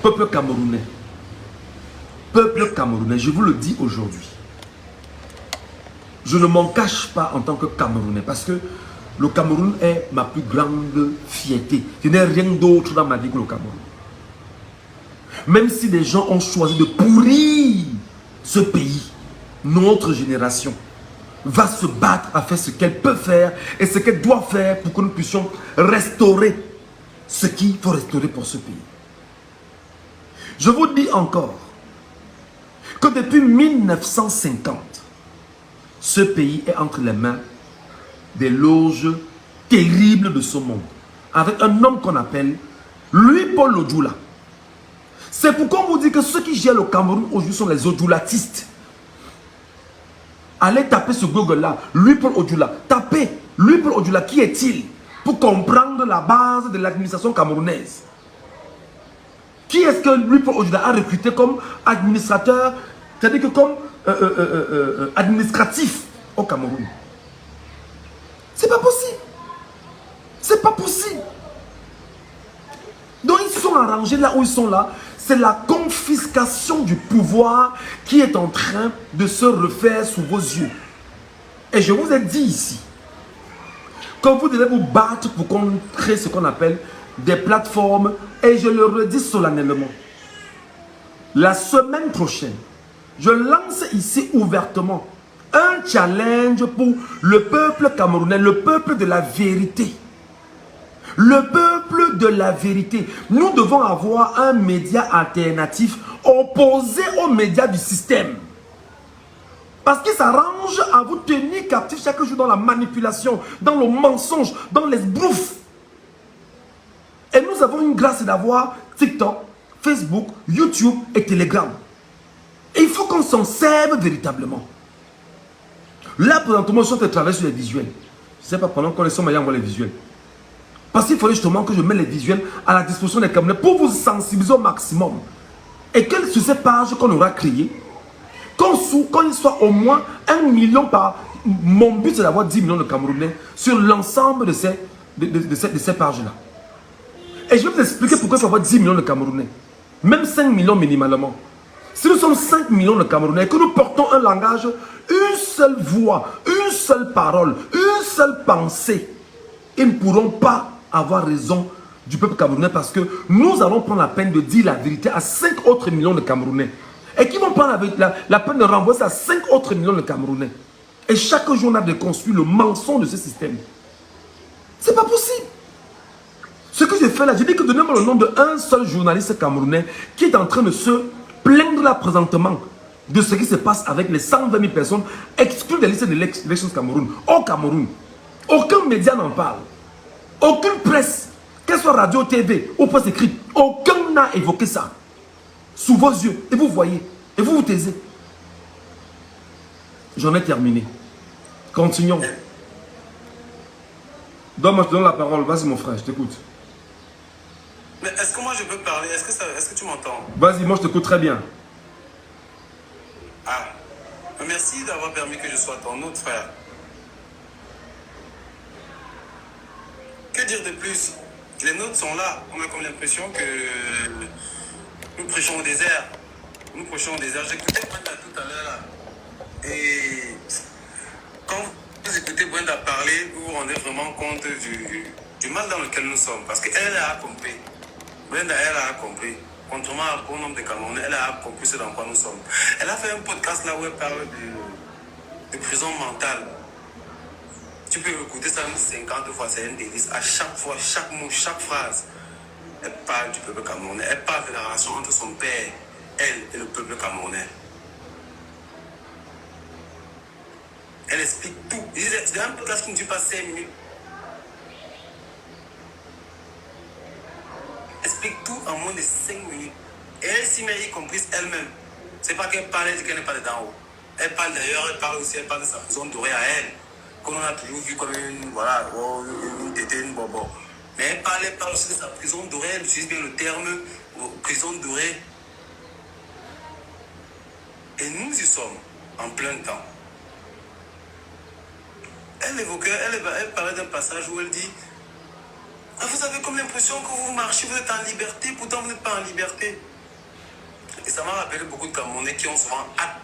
Peuple camerounais, je vous le dis aujourd'hui. Je ne m'en cache pas en tant que Camerounais parce que le Cameroun est ma plus grande fierté. Je n'ai rien d'autre dans ma vie que le Cameroun. Même si des gens ont choisi de pourrir ce pays, notre génération va se battre à faire ce qu'elle peut faire et ce qu'elle doit faire pour que nous puissions restaurer ce qu'il faut restaurer pour ce pays. Je vous dis encore que depuis 1950, ce pays est entre les mains des loges terribles de ce monde. avec un homme qu'on appelle Louis-Paul Odjoula. C'est pourquoi on vous dit que ceux qui gèrent le Cameroun aujourd'hui sont les odjoulatistes. Allez taper sur Google là, Louis-Paul Odjoula. Tapez Louis-Paul Odjoula, qui est-il? Pour comprendre la base de l'administration camerounaise. Qui est-ce que Louis-Paul Odjoula a recruté comme administrateur, c'est-à-dire que comme administratif au Cameroun? C'est pas possible. C'est pas possible. Donc ils sont arrangés là où ils sont là. C'est la confiscation du pouvoir qui est en train de se refaire sous vos yeux. Et je vous ai dit ici, quand vous devez vous battre pour créer ce qu'on appelle des plateformes, et je le redis solennellement, la semaine prochaine, je lance ici ouvertement un challenge pour le peuple camerounais, le peuple de la vérité. Le peuple de la vérité. Nous devons avoir un média alternatif opposé aux médias du système. Parce qu'il s'arrange à vous tenir captif chaque jour dans la manipulation, dans le mensonge, dans les brouffes. Et nous avons une grâce d'avoir TikTok, Facebook, YouTube et Telegram. Et il faut qu'on s'en serve véritablement. Là, présentement, je suis en train de travailler sur les visuels. Je ne sais pas pendant qu'on est sur les visuels. Parce qu'il fallait justement que je mette les visuels à la disposition des Camerounais pour vous sensibiliser au maximum. Et que sur ces pages qu'on aura créées, quand il soit au moins 1 million par... Mon but, c'est d'avoir 10 millions de Camerounais sur l'ensemble de ces pages-là. Et je vais vous expliquer pourquoi il faut avoir 10 millions de Camerounais. Même 5 millions minimalement. Si nous sommes 5 millions de Camerounais et que nous portons un langage, une seule voix, une seule parole, une seule pensée, ils ne pourront pas avoir raison du peuple camerounais parce que nous allons prendre la peine de dire la vérité à 5 autres millions de Camerounais. Et qui vont prendre la peine de renvoyer ça à 5 autres millions de Camerounais. Et chaque jour, on a déconstruit le mensonge de ce système. C'est pas possible. Ce que j'ai fait là, j'ai dit que donnez-moi le nom d'un seul journaliste camerounais qui est en train de se plaindre là présentement de ce qui se passe avec les 120 000 personnes exclues des listes de l'élection Cameroun. Au Cameroun, aucun média n'en parle. Aucune presse, qu'elle soit radio, TV ou presse écrite, aucun n'a évoqué ça. Sous vos yeux. Et vous voyez. Et vous vous taisez. J'en ai terminé. Continuons. Donne-moi, je te donne la parole. Vas-y mon frère, je t'écoute. Mais est-ce que moi je peux parler? Est-ce que tu m'entends? Vas-y, moi je t'écoute très bien. Ah. Merci d'avoir permis que je sois ton autre frère. Que dire de plus? Les nôtres sont là. On a comme l'impression que nous prêchons au désert. Nous prêchons au désert. J'écoutais Brenda tout à l'heure là. Et quand vous écoutez Brenda parler, vous vous rendez vraiment compte du mal dans lequel nous sommes. Parce qu'elle a compris. Brenda, elle a compris. Contrairement au nombre de Camerounais, elle a compris ce dans quoi nous sommes. Elle a fait un podcast là où elle parle de prison mentale. Tu peux écouter ça 50 fois, c'est un délice. À chaque fois, chaque mot, chaque phrase, elle parle du peuple camerounais. Elle parle de la relation entre son père, elle et le peuple camerounais. Elle explique tout. C'est un podcast qui ne dure pas 5 minutes. Elle explique tout en moins de 5 minutes. Et elle s'y met y compris elle-même. C'est pas qu'elle parle, elle dit qu'elle n'est pas d'en haut. Elle parle d'ailleurs, elle parle de sa prison dorée à elle. Qu'on a toujours vu comme une tétée, une bobo. Mais elle parle aussi de sa prison dorée, elle utilise bien le terme prison dorée. Et nous y sommes en plein temps. Elle parlait d'un passage où elle dit ah, vous avez comme l'impression que vous marchez, vous êtes en liberté, pourtant vous n'êtes pas en liberté. Et ça m'a rappelé beaucoup de Camerounais qui ont souvent hâte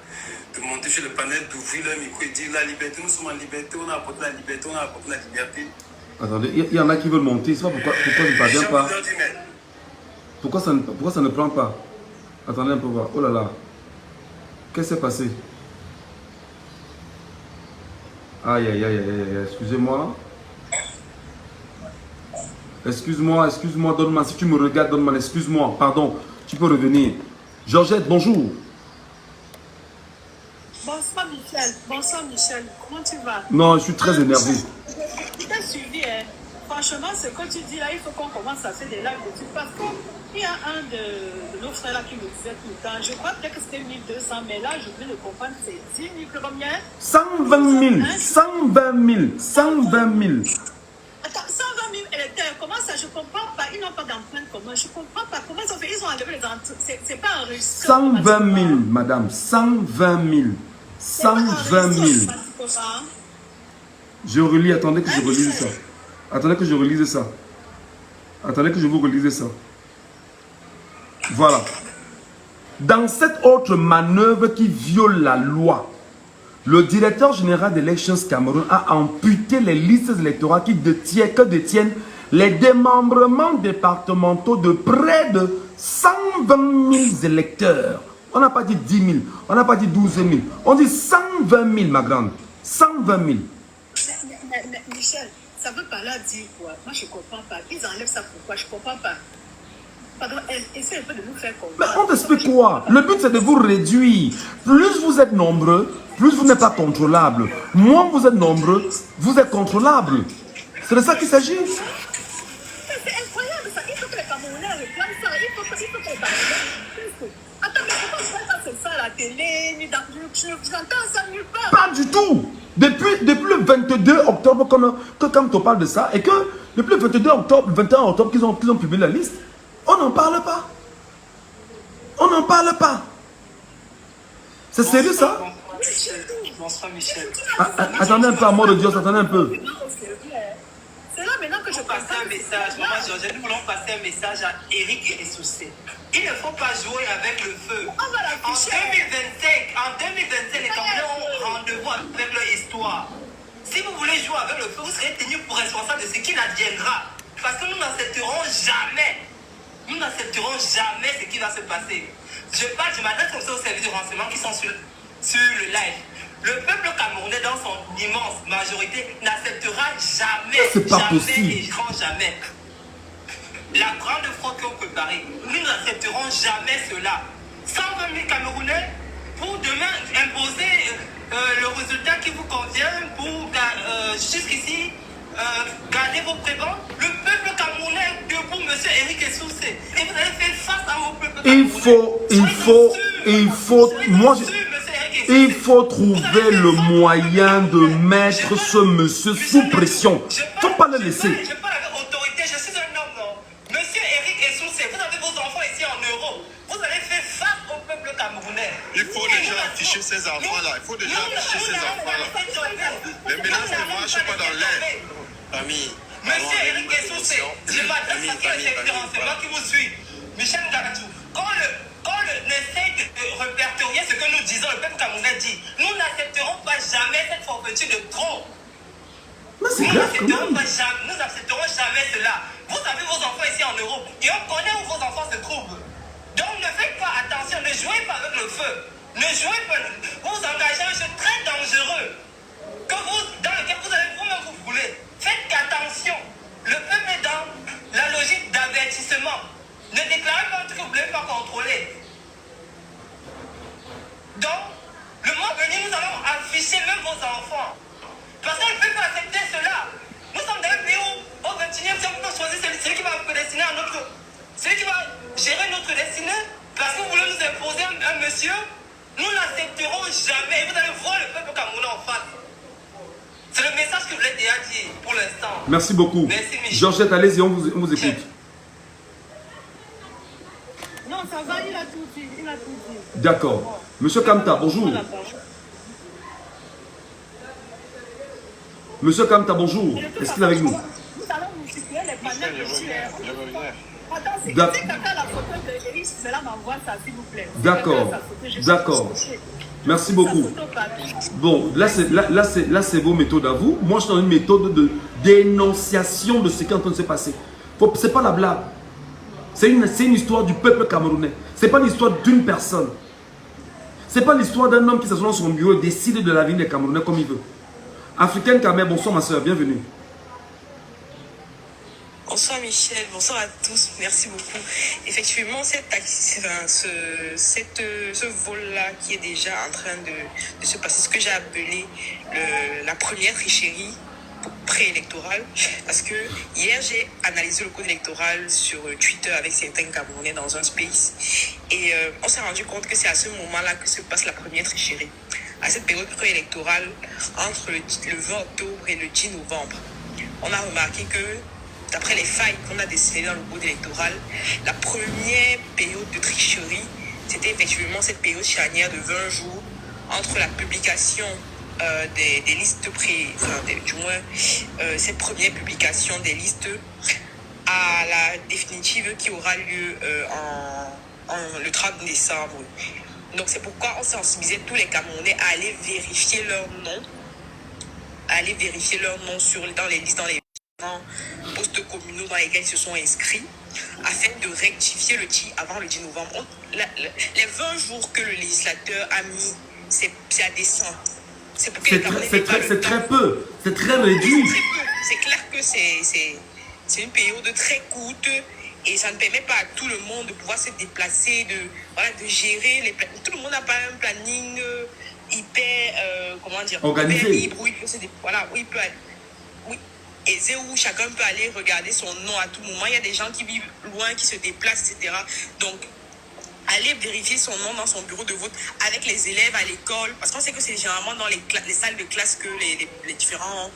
de monter sur le panel, d'ouvrir leur micro et dire la liberté, nous sommes en liberté, on a apporté la liberté, on a apporté la liberté. Attendez, il y en a qui veulent monter, c'est pas pourquoi je ne parviens pas. Pourquoi ça ne prend pas? Attendez un peu voir. Oh là là. Qu'est-ce qui s'est passé? Aïe, aïe, aïe, aïe, aïe, excusez-moi. Excuse-moi, donne-moi, si tu me regardes, donne-moi, excuse-moi, pardon, tu peux revenir. Georgette, bonjour. Bonsoir Michel, comment tu vas? Non, je suis très énervé. Je t'ai suivi, hein. franchement, ce que tu dis là, il faut qu'on commence à faire des lives dessus. Parce qu'il y a un de nos frères là qui me disait tout le temps, je crois peut-être que c'était 1200, mais là, je viens de comprendre, c'est 10 000, combien? 120 000, 120 000, 120 000. Attends, 120 000 électeurs, comment ça? Je comprends pas. Ils n'ont pas d'empreinte commun. Je comprends pas. Comment ils ont fait? Ils ont enlevé les empreintes. C'est pas enregistré. 120 000, madame. 120 000. 120 000. Je relis. Attendez que je relise ça. Attendez que je relise ça. Attendez que je vous relise ça. Voilà. Dans cette autre manœuvre qui viole la loi, le directeur général d'Elections Cameroun a amputé les listes électorales qui détiennent les démembrements départementaux de près de 120 000 électeurs. On n'a pas dit 10 000, on n'a pas dit 12 000, on dit 120 000, ma grande. 120 000. Mais Michel, ça veut pas là dire quoi? Moi, je ne comprends pas. Ils enlèvent ça pourquoi? Je ne comprends pas. Pardon, essaie un peu de nous faire comprendre. Mais on t'explique quoi? Le but, c'est de vous réduire. Plus vous êtes nombreux, plus vous n'êtes pas contrôlable. Moins vous êtes nombreux, vous êtes contrôlable. C'est de ça qu'il s'agit. C'est incroyable ça. Il faut que les Camerounais réclament ça. Il faut qu'on parle. Attends, mais pourquoi je vois pas ça à la télé? J'entends ça nulle part. Pas du tout. Depuis le 22 octobre, quand on parle de ça, et que depuis le 22 octobre, 21 octobre, qu'ils ont publié la liste, on n'en parle pas. On n'en parle pas. C'est sérieux ça? Bonsoir Michel. Attendez un peu, amour de Dieu, attendez un peu. C'est là maintenant que je passe un message. Maman Georgette, nous voulons passer un message à Eric et Soucé. Il ne faut pas jouer avec le feu. En 2025, les Camerounais ont rendez-vous avec leur histoire. Si vous voulez jouer avec le feu, vous serez tenu pour responsable de ce qui n'adviendra. Parce que nous n'accepterons jamais. Nous n'accepterons jamais ce qui va se passer. Je m'adresse comme ça aux services de renseignement qui sont sur le live. Le peuple camerounais, dans son immense majorité, n'acceptera jamais, jamais et grand jamais la grande fraude qu'on préparait. Nous n'accepterons jamais cela. 120 000 Camerounais pour demain imposer le résultat qui vous convient pour jusqu'ici garder vos prébendes. Le peuple camerounais debout, monsieur Eric Essoussé. Et vous avez fait face à vos peuples camerounais. Il faut trouver le moyen de mettre ce monsieur sous pression. Il ne faut pas le laisser. Je parle avec autorité, je suis un homme, non? Monsieur Eric Essoussé, vous avez vos enfants ici en Europe. Vous allez faire face au peuple camerounais. Il faut déjà afficher ces enfants-là. Il faut déjà afficher ces enfants-là. Les menaces ne marchent pas dans l'air. Famille. Monsieur Eric Essoussé, je m'adresse à tous les services de renseignement qui vous suivent. Michel Galatou, quand on essaie de répertorier ce que nous disons, le peuple camerounais dit, nous n'accepterons pas jamais cette forfaiture de trop. Nous n'accepterons jamais cela. Vous avez vos enfants ici en Europe et on connaît où vos enfants se trouvent. Donc ne faites pas attention, ne jouez pas avec le feu. Ne jouez pas, vous vous engagez à un jeu très dangereux dans lequel vous allez vous-même vous brûler. Faites attention. Le peuple est dans la logique d'avertissement. Ne déclarez pas un truc que vous ne voulez pas contrôler. Donc, le mois venu, nous allons afficher même vos enfants. Parce qu'on ne peut pas accepter cela. Nous sommes dans un pays où, au 21e siècle, on peut choisir celui qui va prédestiner à celui qui va gérer notre destinée. Parce que vous voulez nous imposer un monsieur. Nous n'accepterons jamais. Vous allez voir le peuple camerounais en face. C'est le message que je voulais déjà dire pour l'instant. Merci beaucoup. Merci, Michel. Georgette, allez-y, on vous écoute. Non, ça va, il a tout dit. D'accord. Monsieur Kamta, bonjour. Monsieur Kamta, bonjour. Est-ce qu'il est avec nous? Nous allons nous situer les panneaux de chien. Attends, c'est D'accord. quelqu'un la photo de Eric, cela m'envoie ça, s'il vous plaît. D'accord. D'accord. Merci beaucoup. Bon, là c'est vos méthodes à vous. Moi, je suis dans une méthode de dénonciation de ce qui est en train de se passer. Ce n'est pas la blague. C'est une histoire du peuple camerounais. Ce n'est pas l'histoire d'une personne. Ce n'est pas l'histoire d'un homme qui s'assoit dans son bureau et décide de la vie des Camerounais comme il veut. Africaine Kamer, bonsoir ma soeur, bienvenue. Bonsoir Michel, bonsoir à tous, merci beaucoup. Effectivement, ce vol-là qui est déjà en train de se passer, ce que j'ai appelé la première tricherie préélectorale, parce que hier j'ai analysé le code électoral sur Twitter avec certains Camerounais dans un space et on s'est rendu compte que c'est à ce moment-là que se passe la première tricherie. À cette période préélectorale, entre le 20 octobre et le 10 novembre, on a remarqué que, d'après les failles qu'on a décelées dans le code électoral, la première période de tricherie, c'était effectivement cette période charnière de 20 jours entre la publication des listes du moins cette première publication des listes à la définitive qui aura lieu le 30 décembre. Donc c'est pourquoi on sensibilisait tous les Camerounais à aller vérifier leur nom, dans les listes, dans les postes communaux dans lesquels ils se sont inscrits, afin de rectifier le tir avant le 10 novembre. Les 20 jours que le législateur a mis, c'est à dessein. C'est très peu, c'est très réduit. C'est clair que c'est une période très courte et ça ne permet pas à tout le monde de pouvoir se déplacer, de gérer tout le monde n'a pas un planning hyper organisé, hyper libre où il peut aisé, où chacun peut aller regarder son nom à tout moment. Il y a des gens qui vivent loin, qui se déplacent, etc. Donc aller vérifier son nom dans son bureau de vote avec les élèves à l'école, parce qu'on sait que c'est généralement dans les salles de classe que les différents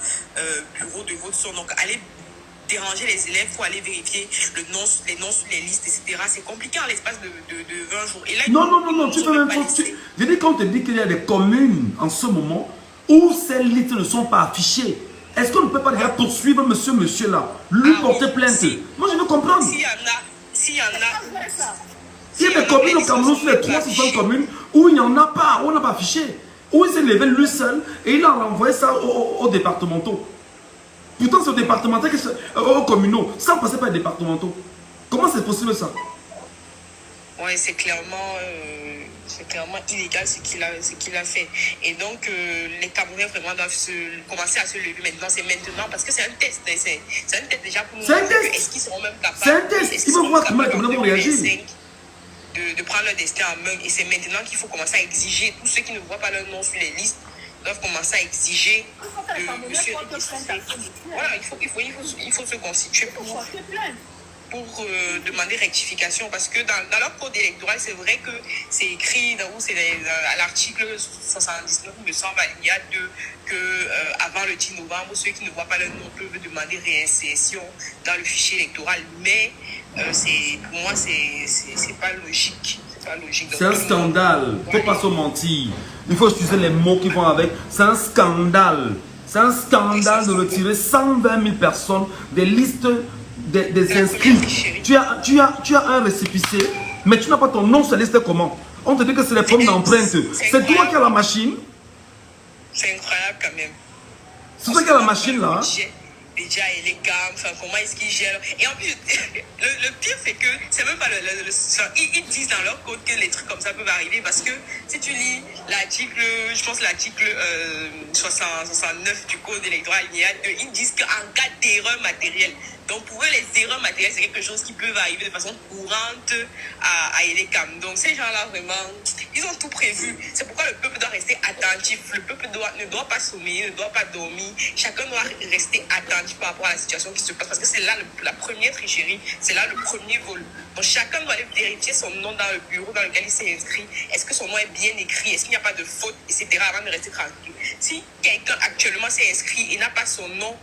bureaux de vote sont. Donc aller déranger les élèves pour aller vérifier les noms sur les listes, etc. C'est compliqué en l'espace de 20 jours. Et là, non, tu fais même chose. Je dis quand on te dit qu'il y a des communes en ce moment où ces listes ne sont pas affichées, est-ce qu'on ne peut pas déjà poursuivre monsieur là, lui porter plainte? Moi je veux comprendre. S'il y en a. Il y a des communes au Cameroun sur les 300 communes où il n'y en a pas, où on n'a pas affiché. Où il s'est levé lui seul et il a envoyé ça aux départementaux. Pourtant c'est aux départementaux, aux communaux, sans passer par les départementaux. Comment c'est possible ça? Oui, c'est clairement illégal ce qu'il a fait. Et donc, les Camerounais vraiment doivent commencer à se lever maintenant. C'est maintenant parce que c'est un test. C'est un test déjà pour nous. C'est un test. Est-ce qu'ils seront même capables? C'est un test. Ils vont voir comment les Camerounais vont réagir. De prendre leur destin en main. Et c'est maintenant qu'il faut commencer à exiger. Tous ceux qui ne voient pas leur nom sur les listes doivent commencer à exiger de se registrer. Voilà, il faut se constituer pour demander rectification, parce que dans leur code électoral, c'est vrai que c'est écrit à l'article 79, il me semble, alinéa 2, que avant le 10 novembre, ceux qui ne voient pas leur nom peuvent demander réinsertion dans le fichier électoral, mais pour moi, c'est pas logique. C'est un scandale, il ne faut pas se mentir. Il faut utiliser les mots qui vont avec. C'est un scandale. C'est un scandale de retirer 120 000 personnes des listes des inscrits. Tu as un récépissé, mais tu n'as pas ton nom sur la liste. Comment? On te dit que c'est les pommes d'empreinte. C'est toi qui as la machine. C'est incroyable quand même. C'est toi qui as la machine là. Déjà, et les gammes, comment est-ce qu'ils gèrent? Et en plus, le pire, c'est que c'est même pas ils disent dans leur code que les trucs comme ça peuvent arriver, parce que si tu lis l'article, je pense l'article 69 du code électoral, ils disent qu'en cas d'erreur matérielle, donc pour eux, les erreurs matérielles, c'est quelque chose qui peut arriver de façon courante à Elecam. Donc ces gens-là, vraiment, ils ont tout prévu. C'est pourquoi le peuple doit rester attentif. Le peuple ne doit pas sommeiller, ne doit pas dormir. Chacun doit rester attentif par rapport à la situation qui se passe, parce que c'est là la première tricherie, c'est là le premier vol. Donc chacun doit aller vérifier son nom dans le bureau dans lequel il s'est inscrit. Est-ce que son nom est bien écrit? Est-ce qu'il n'y a pas de faute, etc. avant de rester tranquille. Si quelqu'un actuellement s'est inscrit et n'a pas son nom,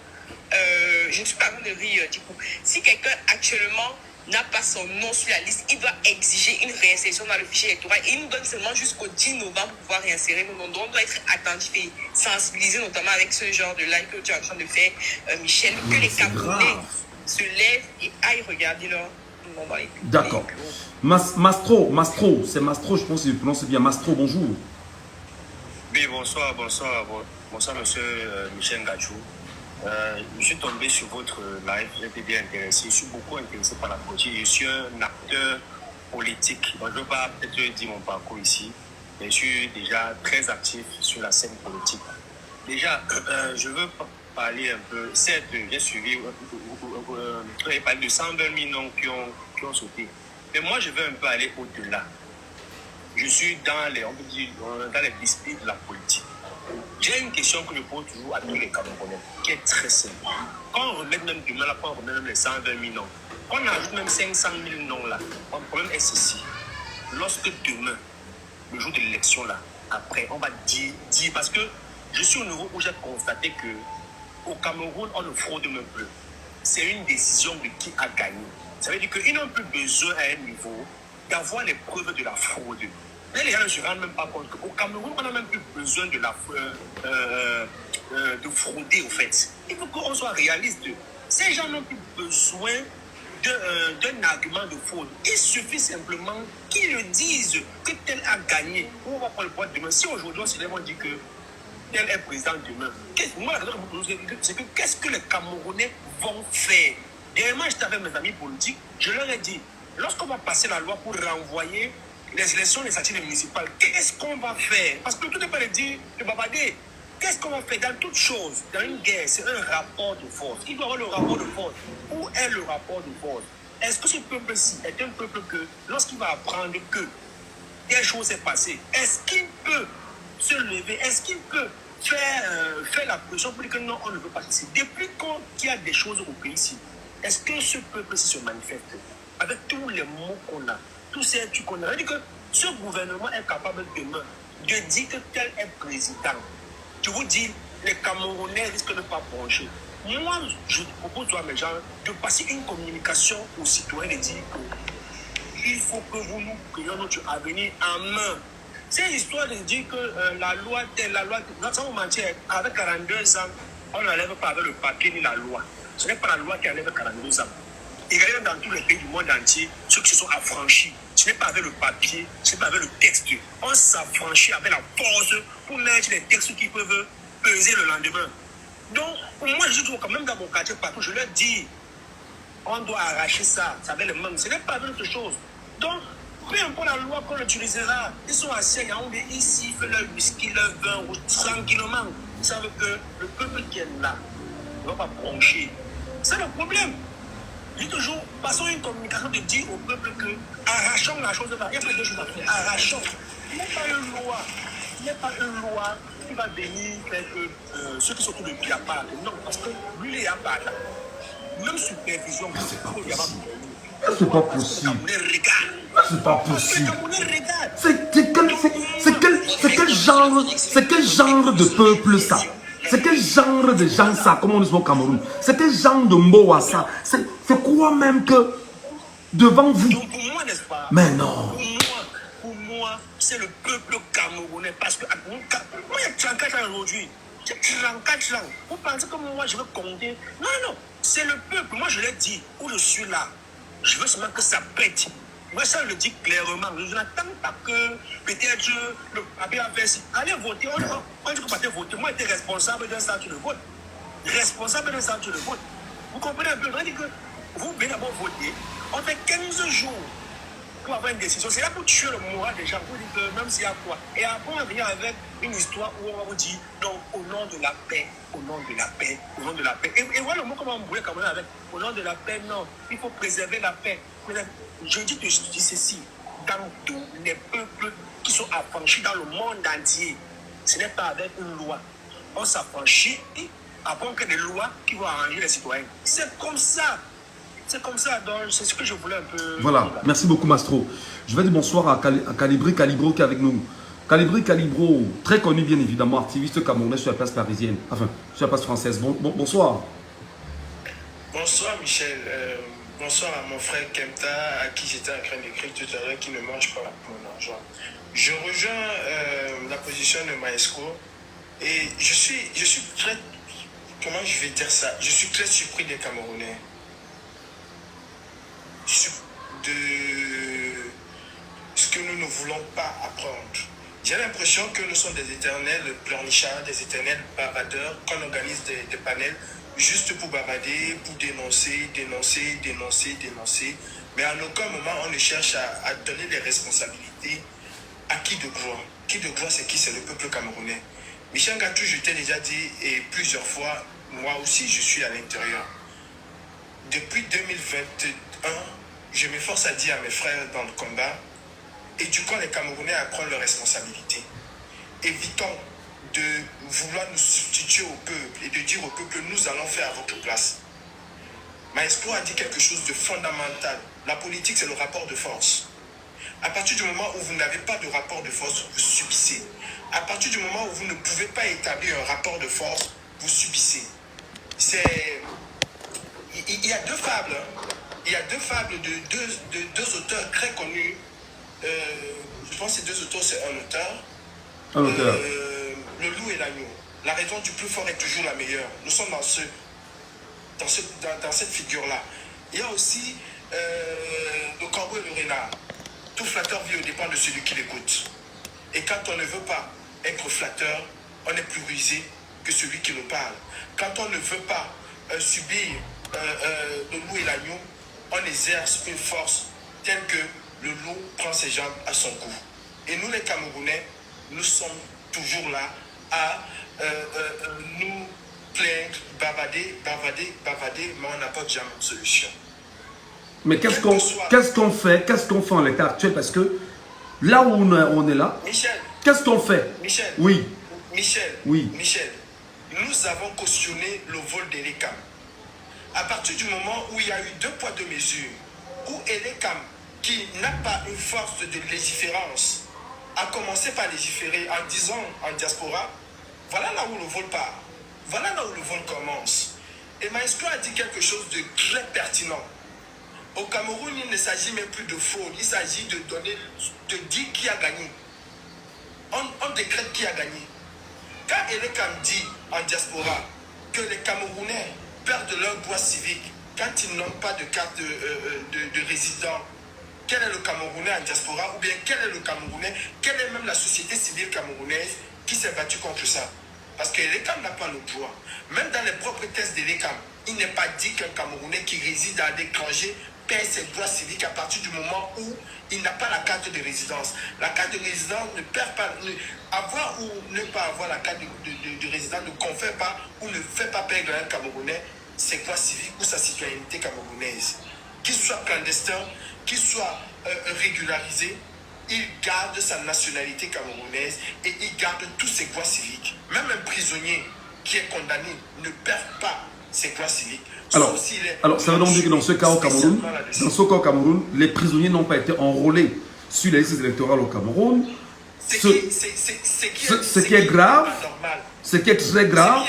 je ne suis pas en train de rire du coup. Si quelqu'un actuellement n'a pas son nom sur la liste, il doit exiger une réinsertion dans le fichier électoral et il nous donne seulement jusqu'au 10 novembre pour pouvoir réinsérer. Donc on doit être attentif et sensibiliser, notamment avec ce genre de live que tu es en train de faire, Michel, que les Camerounais se lèvent et aillent regarder leur nom dans les bureaux. D'accord. Mastro, c'est Mastro, je pense que je prononce bien. Mastro, bonjour. Oui, bonsoir, monsieur Michel Ngachou. Je suis tombé sur votre live, j'étais bien intéressé, je suis beaucoup intéressé par la politique, je suis un acteur politique, donc je ne veux pas peut-être dire mon parcours ici, mais je suis déjà très actif sur la scène politique. Déjà, je veux parler un peu, certes, j'ai suivi, vous avez parlé de 120 000 noms qui ont sauté, mais moi je veux un peu aller au-delà. Je suis dans les disputes de la politique. J'ai une question que je pose toujours à tous les Camerounais, qui est très simple. Quand on remet même demain, là, quand on remet même les 120 000 noms, quand on ajoute même 500 000 noms là, le problème est ceci. Lorsque demain, le jour de l'élection là, après, on va dire, parce que je suis au niveau où j'ai constaté que au Cameroun, on ne fraude même plus. C'est une décision de qui a gagné. Ça veut dire qu'ils n'ont plus besoin à un niveau d'avoir les preuves de la fraude. Mais les gens ne se rendent même pas compte qu'au Cameroun, on n'a même plus besoin de frauder, au fait. Il faut qu'on soit réaliste. Ces gens n'ont plus besoin d'un argument de fraude. Il suffit simplement qu'ils le disent que tel a gagné. On va prendre le poids demain. Si aujourd'hui, on se lève, on dit que tel est président demain. Moi, la question que je me pose, c'est que qu'est-ce que les Camerounais vont faire? Dernièrement, j'étais avec mes amis politiques, je leur ai dit, lorsqu'on va passer la loi pour renvoyer les élections des assises municipales, qu'est-ce qu'on va faire? Parce que tout n'est pas le dire de babader. Qu'est-ce qu'on va faire dans toute chose? Dans une guerre, c'est un rapport de force. Il doit y avoir le rapport de force. Où est le rapport de force? Est-ce que ce peuple-ci est un peuple que, lorsqu'il va apprendre que quelque chose s'est passé, est-ce qu'il peut se lever? Est-ce qu'il peut faire la pression pour dire que non, on ne veut pas ceci? Depuis quand il y a des choses au pays-ci, est-ce que ce peuple-ci se manifeste? Avec tous les mots qu'on a, tous ces trucs qu'on a. C'est-à-dire que ce gouvernement est capable demain de dire que tel est président. Je vous dis, les Camerounais risquent de ne pas broncher. Moi, je propose à mes gens de passer une communication aux citoyens et de dire qu'il faut que vous nous créions notre avenir en main. C'est l'histoire de dire que la loi telle, la loi telle. Sans vous mentir, avec 42 ans, on n'enlève pas avec le papier ni la loi. Ce n'est pas la loi qui enlève 42 ans. Et regardez dans tous les pays du monde entier, ceux qui se sont affranchis, ce n'est pas avec le papier, ce n'est pas avec le texte. On s'affranchit avec la force pour mettre les textes qui peuvent peser le lendemain. Donc, moi, je dis quand même dans mon quartier, partout, je leur dis, on doit arracher ça, ça avec les mains. Ce n'est pas avec autre chose. Donc, peu importe la loi qu'on utilisera, ils sont assis à Yaoundé, ici, ils font leur whisky, leur vin rouge, tranquillement. Ils savent que le peuple qui est là ne va pas broncher. C'est le problème. Je dis toujours, passons une communication de dire au peuple que arrachons la chose. Il n'y a pas de choses à faire. Arrachons. Il n'y a pas une loi. Il n'y a pas une loi qui va bénir ceux qui sont autour de Biapart. Non, parce que lui, il est à part. Même supervision, c'est pas possible. C'est pas possible. C'est pas possible. C'est quel genre de peuple ça? C'est quel genre de gens ça? Comment on dit au Cameroun? C'est quel genre de mot à ça? C'est quoi même que devant vous? Donc pour moi, n'est-ce pas? Mais non. Pour moi, c'est le peuple camerounais. Parce que moi, il y a 34 ans aujourd'hui. J'ai 34 ans. Vous pensez que moi, je veux compter? Non, non. C'est le peuple. Moi, je l'ai dit. Où je suis là. Je veux seulement que ça pète. Moi, ça, je le dis clairement. Je n'attends pas que peut-être le papier a fait. Allez voter. On dit que partez voter. Moi, j'étais responsable d'un centre de vote. Responsable d'un centre de vote. Vous comprenez un peu? On dit que vous venez d'abord voter. On fait 15 jours pour avoir une décision. C'est là pour tuer le moral des gens. Vous dites que même s'il y a quoi. Et après, on va venir avec une histoire où on va vous dire, donc, au nom de la paix, au nom de la paix, au nom de la paix. Et voilà le mot comment on voulait quand même avec. Au nom de la paix, non. Il faut préserver la paix. Je dis ceci. Dans tous les peuples qui sont affranchis dans le monde entier, ce n'est pas avec une loi. On s'affranchit après on crée des lois qui vont arranger les citoyens. C'est comme ça. C'est comme ça, donc c'est ce que je voulais un peu... Voilà, merci beaucoup Mastro. Je vais dire bonsoir à Calibri Calibro qui est avec nous. Calibri Calibro, très connu bien évidemment, activiste camerounais sur la place parisienne, enfin sur la place française. Bonsoir. Bonsoir Michel, bonsoir à mon frère Kemta à qui j'étais en train d'écrire tout à l'heure qui ne mange pas mon argent. Je rejoins la position de Maestro et je suis très... Comment je vais dire ça? Je suis très surpris des Camerounais. De ce que nous ne voulons pas apprendre. J'ai l'impression que nous sommes des éternels pleurnichards, des éternels bavardeurs, qu'on organise des panels juste pour bavarder, pour dénoncer. Mais à aucun moment on ne cherche à donner des responsabilités à qui de gloire. Qui de gloire, c'est qui? C'est le peuple camerounais. Michel Gatou, je t'ai déjà dit, et plusieurs fois, moi aussi je suis à l'intérieur. Depuis 2021, je m'efforce à dire à mes frères dans le combat, éduquons les Camerounais à prendre leurs responsabilités. Évitons de vouloir nous substituer au peuple et de dire au peuple que nous allons faire à votre place. Maestro a dit quelque chose de fondamental. La politique, c'est le rapport de force. À partir du moment où vous n'avez pas de rapport de force, vous subissez. À partir du moment où vous ne pouvez pas établir un rapport de force, vous subissez. Il y a deux fables. Hein. Il y a deux fables de deux auteurs très connus. Je pense que ces deux auteurs, c'est un auteur. Un auteur. Le loup et l'agneau. La raison du plus fort est toujours la meilleure. Nous sommes dans cette figure-là. Il y a aussi le corbeau et le renard. Tout flatteur vit au dépend de celui qui l'écoute. Et quand on ne veut pas être flatteur, on est plus rusé que celui qui nous parle. Quand on ne veut pas subir le loup et l'agneau, on exerce une force telle que le loup prend ses jambes à son cou. Et nous les Camerounais, nous sommes toujours là à nous plaindre, bavarder, mais on n'a pas jamais de solution. Mais qu'est-ce qu'on fait en l'état actuel? Parce que là où on est là, Michel, qu'est-ce qu'on fait? Michel, Oui. Michel, Oui. Michel, nous avons cautionné le vol d'Elekam. À partir du moment où il y a eu 2 poids 2 mesures, où Elekam, qui n'a pas une force de légiférance, a commencé par légiférer en disant en diaspora, voilà là où le vol part, voilà là où le vol commence. Et Maestro a dit quelque chose de très pertinent. Au Cameroun, il ne s'agit même plus de fraude, il s'agit de dire qui a gagné. On décrète qui a gagné. Quand Elekam dit en diaspora que les Camerounais perdent leurs droits civiques quand ils n'ont pas de carte de résident, quel est le Camerounais en diaspora, ou bien quel est le Camerounais, quelle est même la société civile camerounaise qui s'est battue contre ça? Parce que Elekam n'a pas le droit. Même dans les propres tests d'Elekam, il n'est pas dit qu'un Camerounais qui réside à l'étranger perd ses droits civiques à partir du moment où il n'a pas la carte de résidence. La carte de résidence ne perd pas, avoir ou ne pas avoir la carte de résidence ne confère pas ou ne fait pas perdre à un Camerounais ses droits civiques ou sa citoyenneté camerounaise. Qu'il soit clandestin, qu'il soit régularisé, il garde sa nationalité camerounaise et il garde tous ses droits civiques. Même un prisonnier qui est condamné ne perd pas ses droits civiques. Alors, ça veut donc dire que dans ce cas au Cameroun, les prisonniers n'ont pas été enrôlés sur les listes électorales au Cameroun. Ce qui est grave, ce qui est très grave.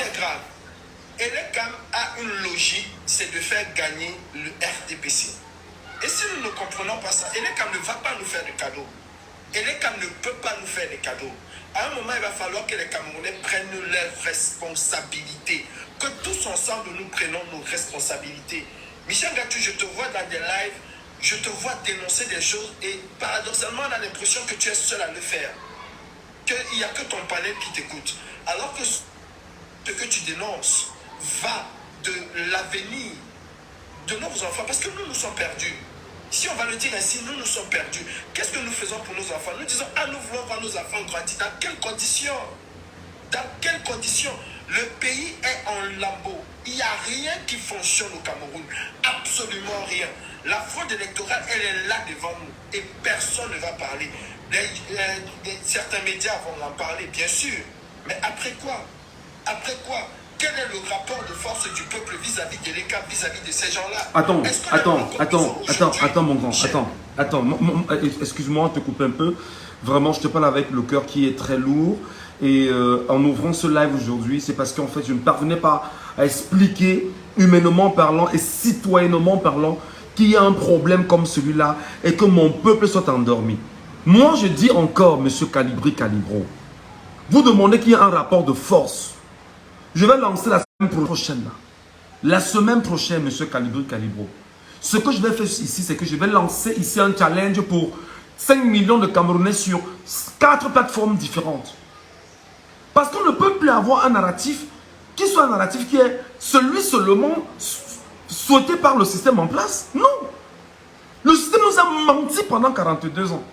Elekam a une logique, c'est de faire gagner le RDPC. Et si nous ne comprenons pas ça, Elekam ne va pas nous faire de cadeaux. Elekam ne peut pas nous faire des cadeaux. À un moment, il va falloir que les Camerounais prennent leurs responsabilités. Que tous ensemble, nous prenons nos responsabilités. Michel Gatou, je te vois dans des lives, je te vois dénoncer des choses et paradoxalement, on a l'impression que tu es seul à le faire. Qu'il n'y a que ton panel qui t'écoute. Alors que ce que tu dénonces va de l'avenir de nos enfants. Parce que nous sommes perdus. Si on va le dire ainsi, nous sommes perdus. Qu'est-ce que nous faisons pour nos enfants? Nous disons, nous voulons voir nos enfants grandir. Dans quelles conditions? Dans quelles conditions? Le pays est en lambeaux. Il n'y a rien qui fonctionne au Cameroun. Absolument rien. La fraude électorale, elle est là devant nous. Et personne ne va parler. Certains médias vont en parler, bien sûr. Mais après quoi? Après quoi? Quel est le rapport de force du peuple vis-à-vis de l'Elekam, vis-à-vis de ces gens-là? Attends, mon grand. Attends, excuse-moi, on te coupe un peu. Vraiment, je te parle avec le cœur qui est très lourd. Et en ouvrant ce live aujourd'hui, c'est parce qu'en fait, je ne parvenais pas à expliquer, humainement parlant et citoyennement parlant, qu'il y a un problème comme celui-là et que mon peuple soit endormi. Moi, je dis encore, monsieur Calibro, vous demandez qu'il y ait un rapport de force. Je vais lancer la semaine prochaine. La semaine prochaine, monsieur Calibro. Ce que je vais faire ici, c'est que je vais lancer ici un challenge pour 5 millions de Camerounais sur 4 plateformes différentes. Parce qu'on ne peut plus avoir un narratif qui soit un narratif qui est celui seulement souhaité par le système en place. Non. Le système nous a menti pendant 42 ans.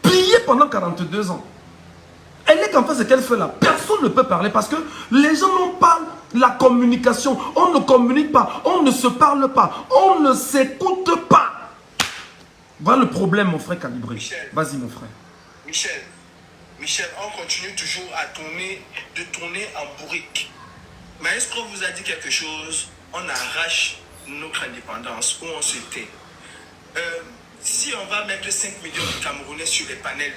Plié pendant 42 ans. Elle est qu'en fait ce qu'elle fait là. Personne ne peut parler parce que les gens n'ont pas la communication. On ne communique pas. On ne se parle pas. On ne s'écoute pas. Voilà le problème, mon frère Calibré. Vas-y, mon frère. Michel, Michel, on continue toujours à tourner en bourrique. Maestro vous a dit quelque chose, on arrache notre indépendance, où on se tait. Si on va mettre 5 millions de Camerounais sur les panels,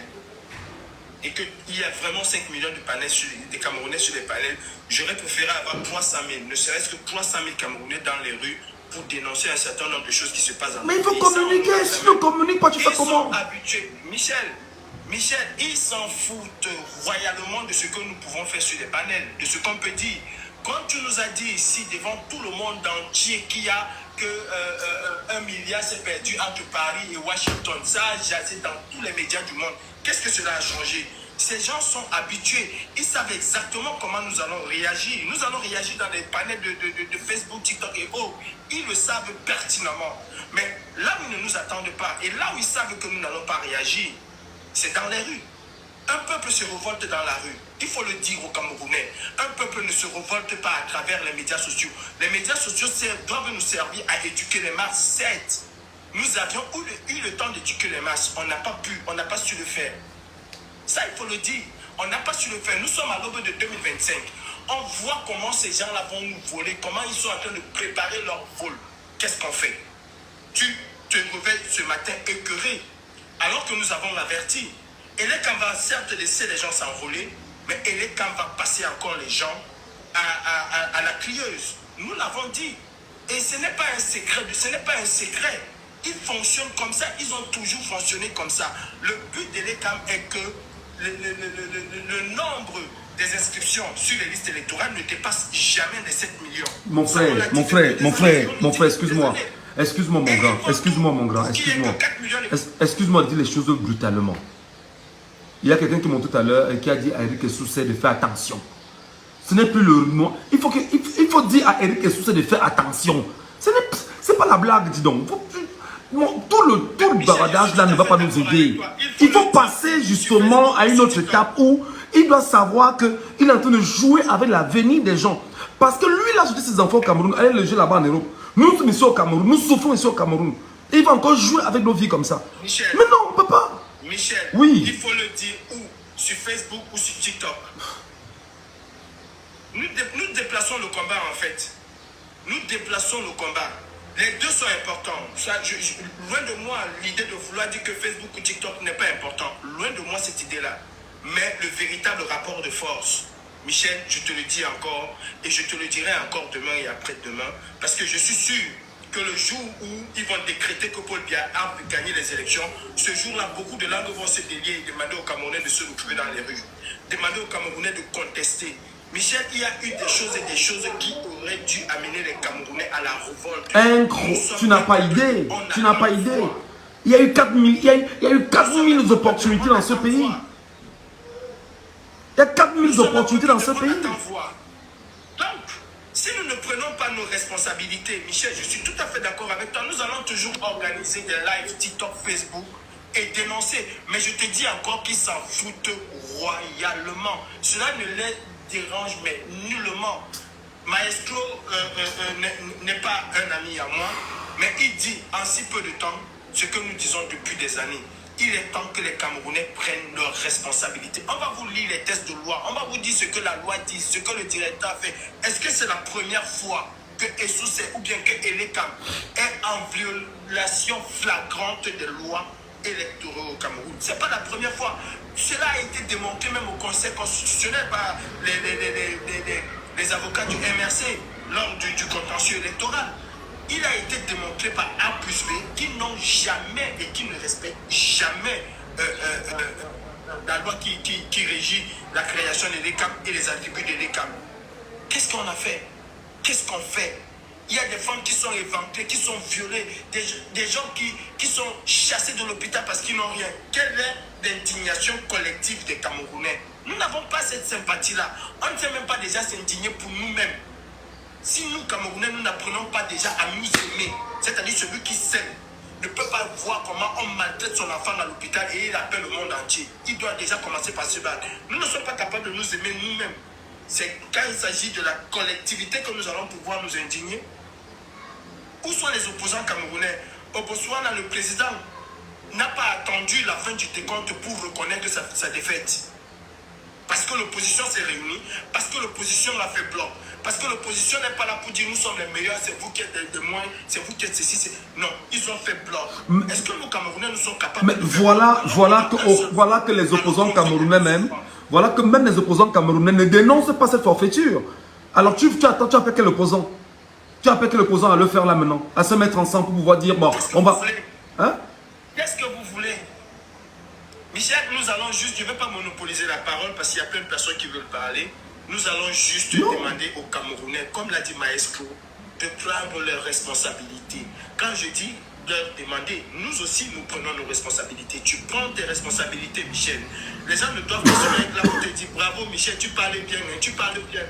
et qu'il y a vraiment 5 millions de Camerounais sur les panels, j'aurais préféré avoir 300 000, ne serait-ce que 300 000 Camerounais dans les rues pour dénoncer un certain nombre de choses qui se passent en Mais il faut communiquer, si tu ne communiques pas, tu fais comment? Ils sont habitués. Michel, ils s'en foutent royalement de ce que nous pouvons faire sur les panels, de ce qu'on peut dire. Quand tu nous as dit ici, devant tout le monde entier, qu'il y a que 1 milliard s'est perdu entre Paris et Washington, ça a jasé dans tous les médias du monde. Qu'est-ce que cela a changé? Ces gens sont habitués, ils savent exactement comment nous allons réagir. Nous allons réagir dans les panels de Facebook, TikTok et autres. Ils le savent pertinemment. Mais là où ils ne nous attendent pas, et là où ils savent que nous n'allons pas réagir, c'est dans les rues. Un peuple se révolte dans la rue. Il faut le dire aux Camerounais. Un peuple ne se révolte pas à travers les médias sociaux. Les médias sociaux doivent nous servir à éduquer les masses. Certes, nous avions eu le temps d'éduquer les masses. On n'a pas pu, on n'a pas su le faire. Ça, il faut le dire. On n'a pas su le faire. Nous sommes à l'aube de 2025. On voit comment ces gens-là vont nous voler, comment ils sont en train de préparer leur vol. Qu'est-ce qu'on fait? Tu te réveilles ce matin écœuré, alors que nous avons averti. Elekam va certes laisser les gens s'envoler, mais Elekam va passer encore les gens à la crieuse. Nous l'avons dit. Et ce n'est pas un secret. Ce n'est pas un secret. Ils fonctionnent comme ça. Ils ont toujours fonctionné comme ça. Le but d'Elekam est que le nombre des inscriptions sur les listes électorales ne dépasse jamais les 7 millions. Mon frère, excuse-moi. Excuse-moi, mon grand. Excuse-moi, mon grand. Excuse-moi de dire les choses brutalement. Il y a quelqu'un qui m'a tout à l'heure et qui a dit à Eric Essoussé de faire attention. Ce n'est plus le moment. Il faut dire à Eric Essoussé de faire attention. Ce n'est pas la blague, dis donc. Tout le bavardage là ne va pas nous aider. Il faut passer justement à une autre étape où il doit savoir qu'il est en train de jouer avec l'avenir des gens. Parce que lui, il a jeté ses enfants au Cameroun, allez le jeu là-bas en Europe. Nous sommes ici au Cameroun, nous souffrons ici au Cameroun. Et il va encore jouer avec nos vies comme ça. Michel, mais non, on ne peut pas. Michel, oui. Il faut le dire où? Sur Facebook ou sur TikTok. Nous déplaçons le combat en fait. Nous déplaçons le combat. Les deux sont importants. Loin de moi l'idée de vouloir dire que Facebook ou TikTok n'est pas important. Loin de moi cette idée-là. Mais le véritable rapport de force, Michel, je te le dis encore, et je te le dirai encore demain et après-demain, parce que je suis sûr que le jour où ils vont décréter que Paul Biya a gagné les élections, ce jour-là, beaucoup de langues vont se délier et demander aux Camerounais de se retrouver dans les rues. Demander aux Camerounais de contester. Michel, il y a eu des choses qui auraient dû amener les Camerounais à la révolte. Tu n'as pas idée. Tu n'as pas idée. Il y a eu 4000 opportunités dans ce pays. Il y a 4000 opportunités dans ce pays. Donc, si nous ne prenons pas nos responsabilités, Michel, je suis tout à fait d'accord avec toi. Nous allons toujours organiser des lives TikTok, Facebook et dénoncer. Mais je te dis encore qu'ils s'en foutent royalement. Cela ne les dérange mais nullement. Maestro n'est pas un ami à moi, mais il dit en si peu de temps ce que nous disons depuis des années. Il est temps que les Camerounais prennent leurs responsabilités. On va vous lire les textes de loi. On va vous dire ce que la loi dit, ce que le directeur a fait. Est-ce que c'est la première fois que Essoussé ou bien que Elekam est en violation flagrante des lois électoraux au Cameroun? Ce n'est pas la première fois. Cela a été démontré même au Conseil constitutionnel par les avocats du MRC lors du contentieux électoral. Il a été démontré par A plus B qu'ils n'ont jamais et qu'ils ne respectent jamais la loi qui régit la création de l'ECAM et les attributs de l'ECAM. Qu'est-ce qu'on a fait? Qu'est-ce qu'on fait? Il y a des femmes qui sont éventrées, qui sont violées, des gens qui sont chassés de l'hôpital parce qu'ils n'ont rien. Quelle est l'indignation collective des Camerounais? Nous n'avons pas cette sympathie-là. On ne sait même pas déjà s'indigner pour nous-mêmes. Si nous, Camerounais, nous n'apprenons pas déjà à nous aimer, c'est-à-dire celui qui s'aime ne peut pas voir comment on maltraite son enfant à l'hôpital et il appelle le monde entier. Il doit déjà commencer par se battre. Nous ne sommes pas capables de nous aimer nous-mêmes. C'est quand il s'agit de la collectivité que nous allons pouvoir nous indigner. Où sont les opposants camerounais? Au Botswana, le président n'a pas attendu la fin du décompte pour reconnaître sa défaite. Parce que l'opposition s'est réunie, parce que l'opposition a fait bloc, parce que l'opposition n'est pas là pour dire nous sommes les meilleurs, c'est vous qui êtes de moins, c'est vous qui êtes ceci. Non, ils ont fait bloc. Est-ce que nous, Camerounais, nous sommes capables mais de voilà que les opposants camerounais même, voilà que même les opposants camerounais ne dénoncent pas cette forfaiture. Alors tu appelles quel opposant? Tu appelles quel opposant à le faire là maintenant? À se mettre ensemble pour pouvoir dire, bon, on va... Hein? Qu'est-ce que vous voulez? Michel, nous allons juste, je ne vais pas monopoliser la parole parce qu'il y a plein de personnes qui veulent parler. Nous allons juste demander aux Camerounais, comme l'a dit Maestro, de prendre leurs responsabilités. Quand je dis leur demander, nous aussi nous prenons nos responsabilités. Tu prends tes responsabilités, Michel. Les gens ne doivent pas se mettre là pour te dire bravo Michel, tu parlais bien, hein, tu parles bien.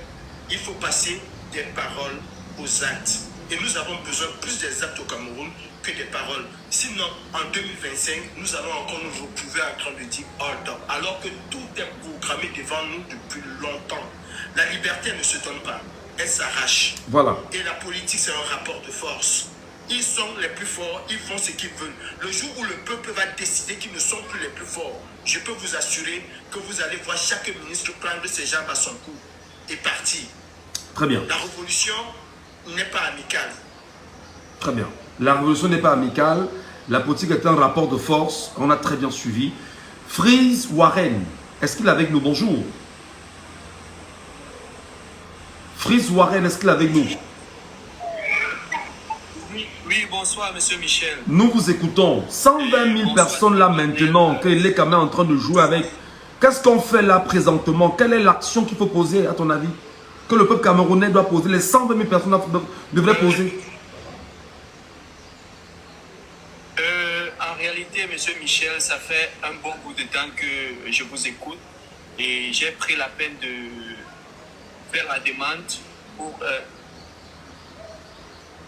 Il faut passer des paroles aux actes. Et nous avons besoin plus des actes au Cameroun que des paroles. Sinon, en 2025, nous allons encore nous retrouver en train de dire hold up. Alors que tout est programmé devant nous depuis longtemps. La liberté ne se donne pas, elle s'arrache. Voilà. Et la politique, c'est un rapport de force. Ils sont les plus forts, ils font ce qu'ils veulent. Le jour où le peuple va décider qu'ils ne sont plus les plus forts, je peux vous assurer que vous allez voir chaque ministre prendre ses jambes à son cou et partir. Très bien. La révolution n'est pas amicale. Très bien. La révolution n'est pas amicale. La politique est un rapport de force. On a très bien suivi. Freeze Warren, est-ce qu'il est avec nous? Bonjour. Freeze Warren, est-ce qu'il est avec nous? Oui, bonsoir, monsieur Michel. Nous vous écoutons. 120 000 personnes là maintenant, qu'il est quand même en train de jouer avec. Qu'est-ce qu'on fait là présentement? Quelle est l'action qu'il faut poser, à ton avis? Que le peuple camerounais doit poser, les 120 000 personnes devraient poser? En réalité, monsieur Michel, ça fait un bon bout de temps que je vous écoute et j'ai pris la peine de faire la demande pour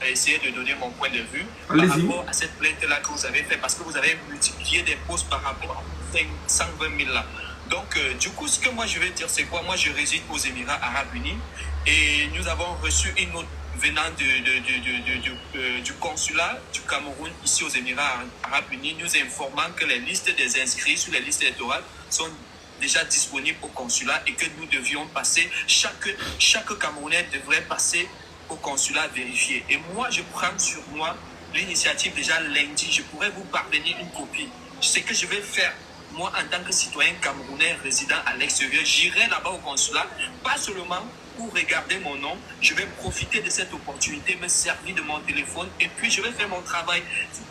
essayer de donner mon point de vue par rapport à cette plainte-là que vous avez fait, parce que vous avez multiplié des posts par rapport à 120 000 là. Donc, du coup, ce que moi je vais dire, c'est quoi? Moi, je réside aux Émirats Arabes Unis et nous avons reçu une note venant du consulat du Cameroun ici aux Émirats Arabes Unis, nous informant que les listes des inscrits sur les listes électorales sont déjà disponibles au consulat et que nous devions passer, chaque Camerounais devrait passer au consulat vérifier. Et moi, je prends sur moi l'initiative déjà lundi, je pourrais vous parvenir une copie. Ce que je vais faire, moi, en tant que citoyen camerounais résident à l'extérieur, j'irai là-bas au consulat, pas seulement pour regarder mon nom, je vais profiter de cette opportunité, me servir de mon téléphone et puis je vais faire mon travail.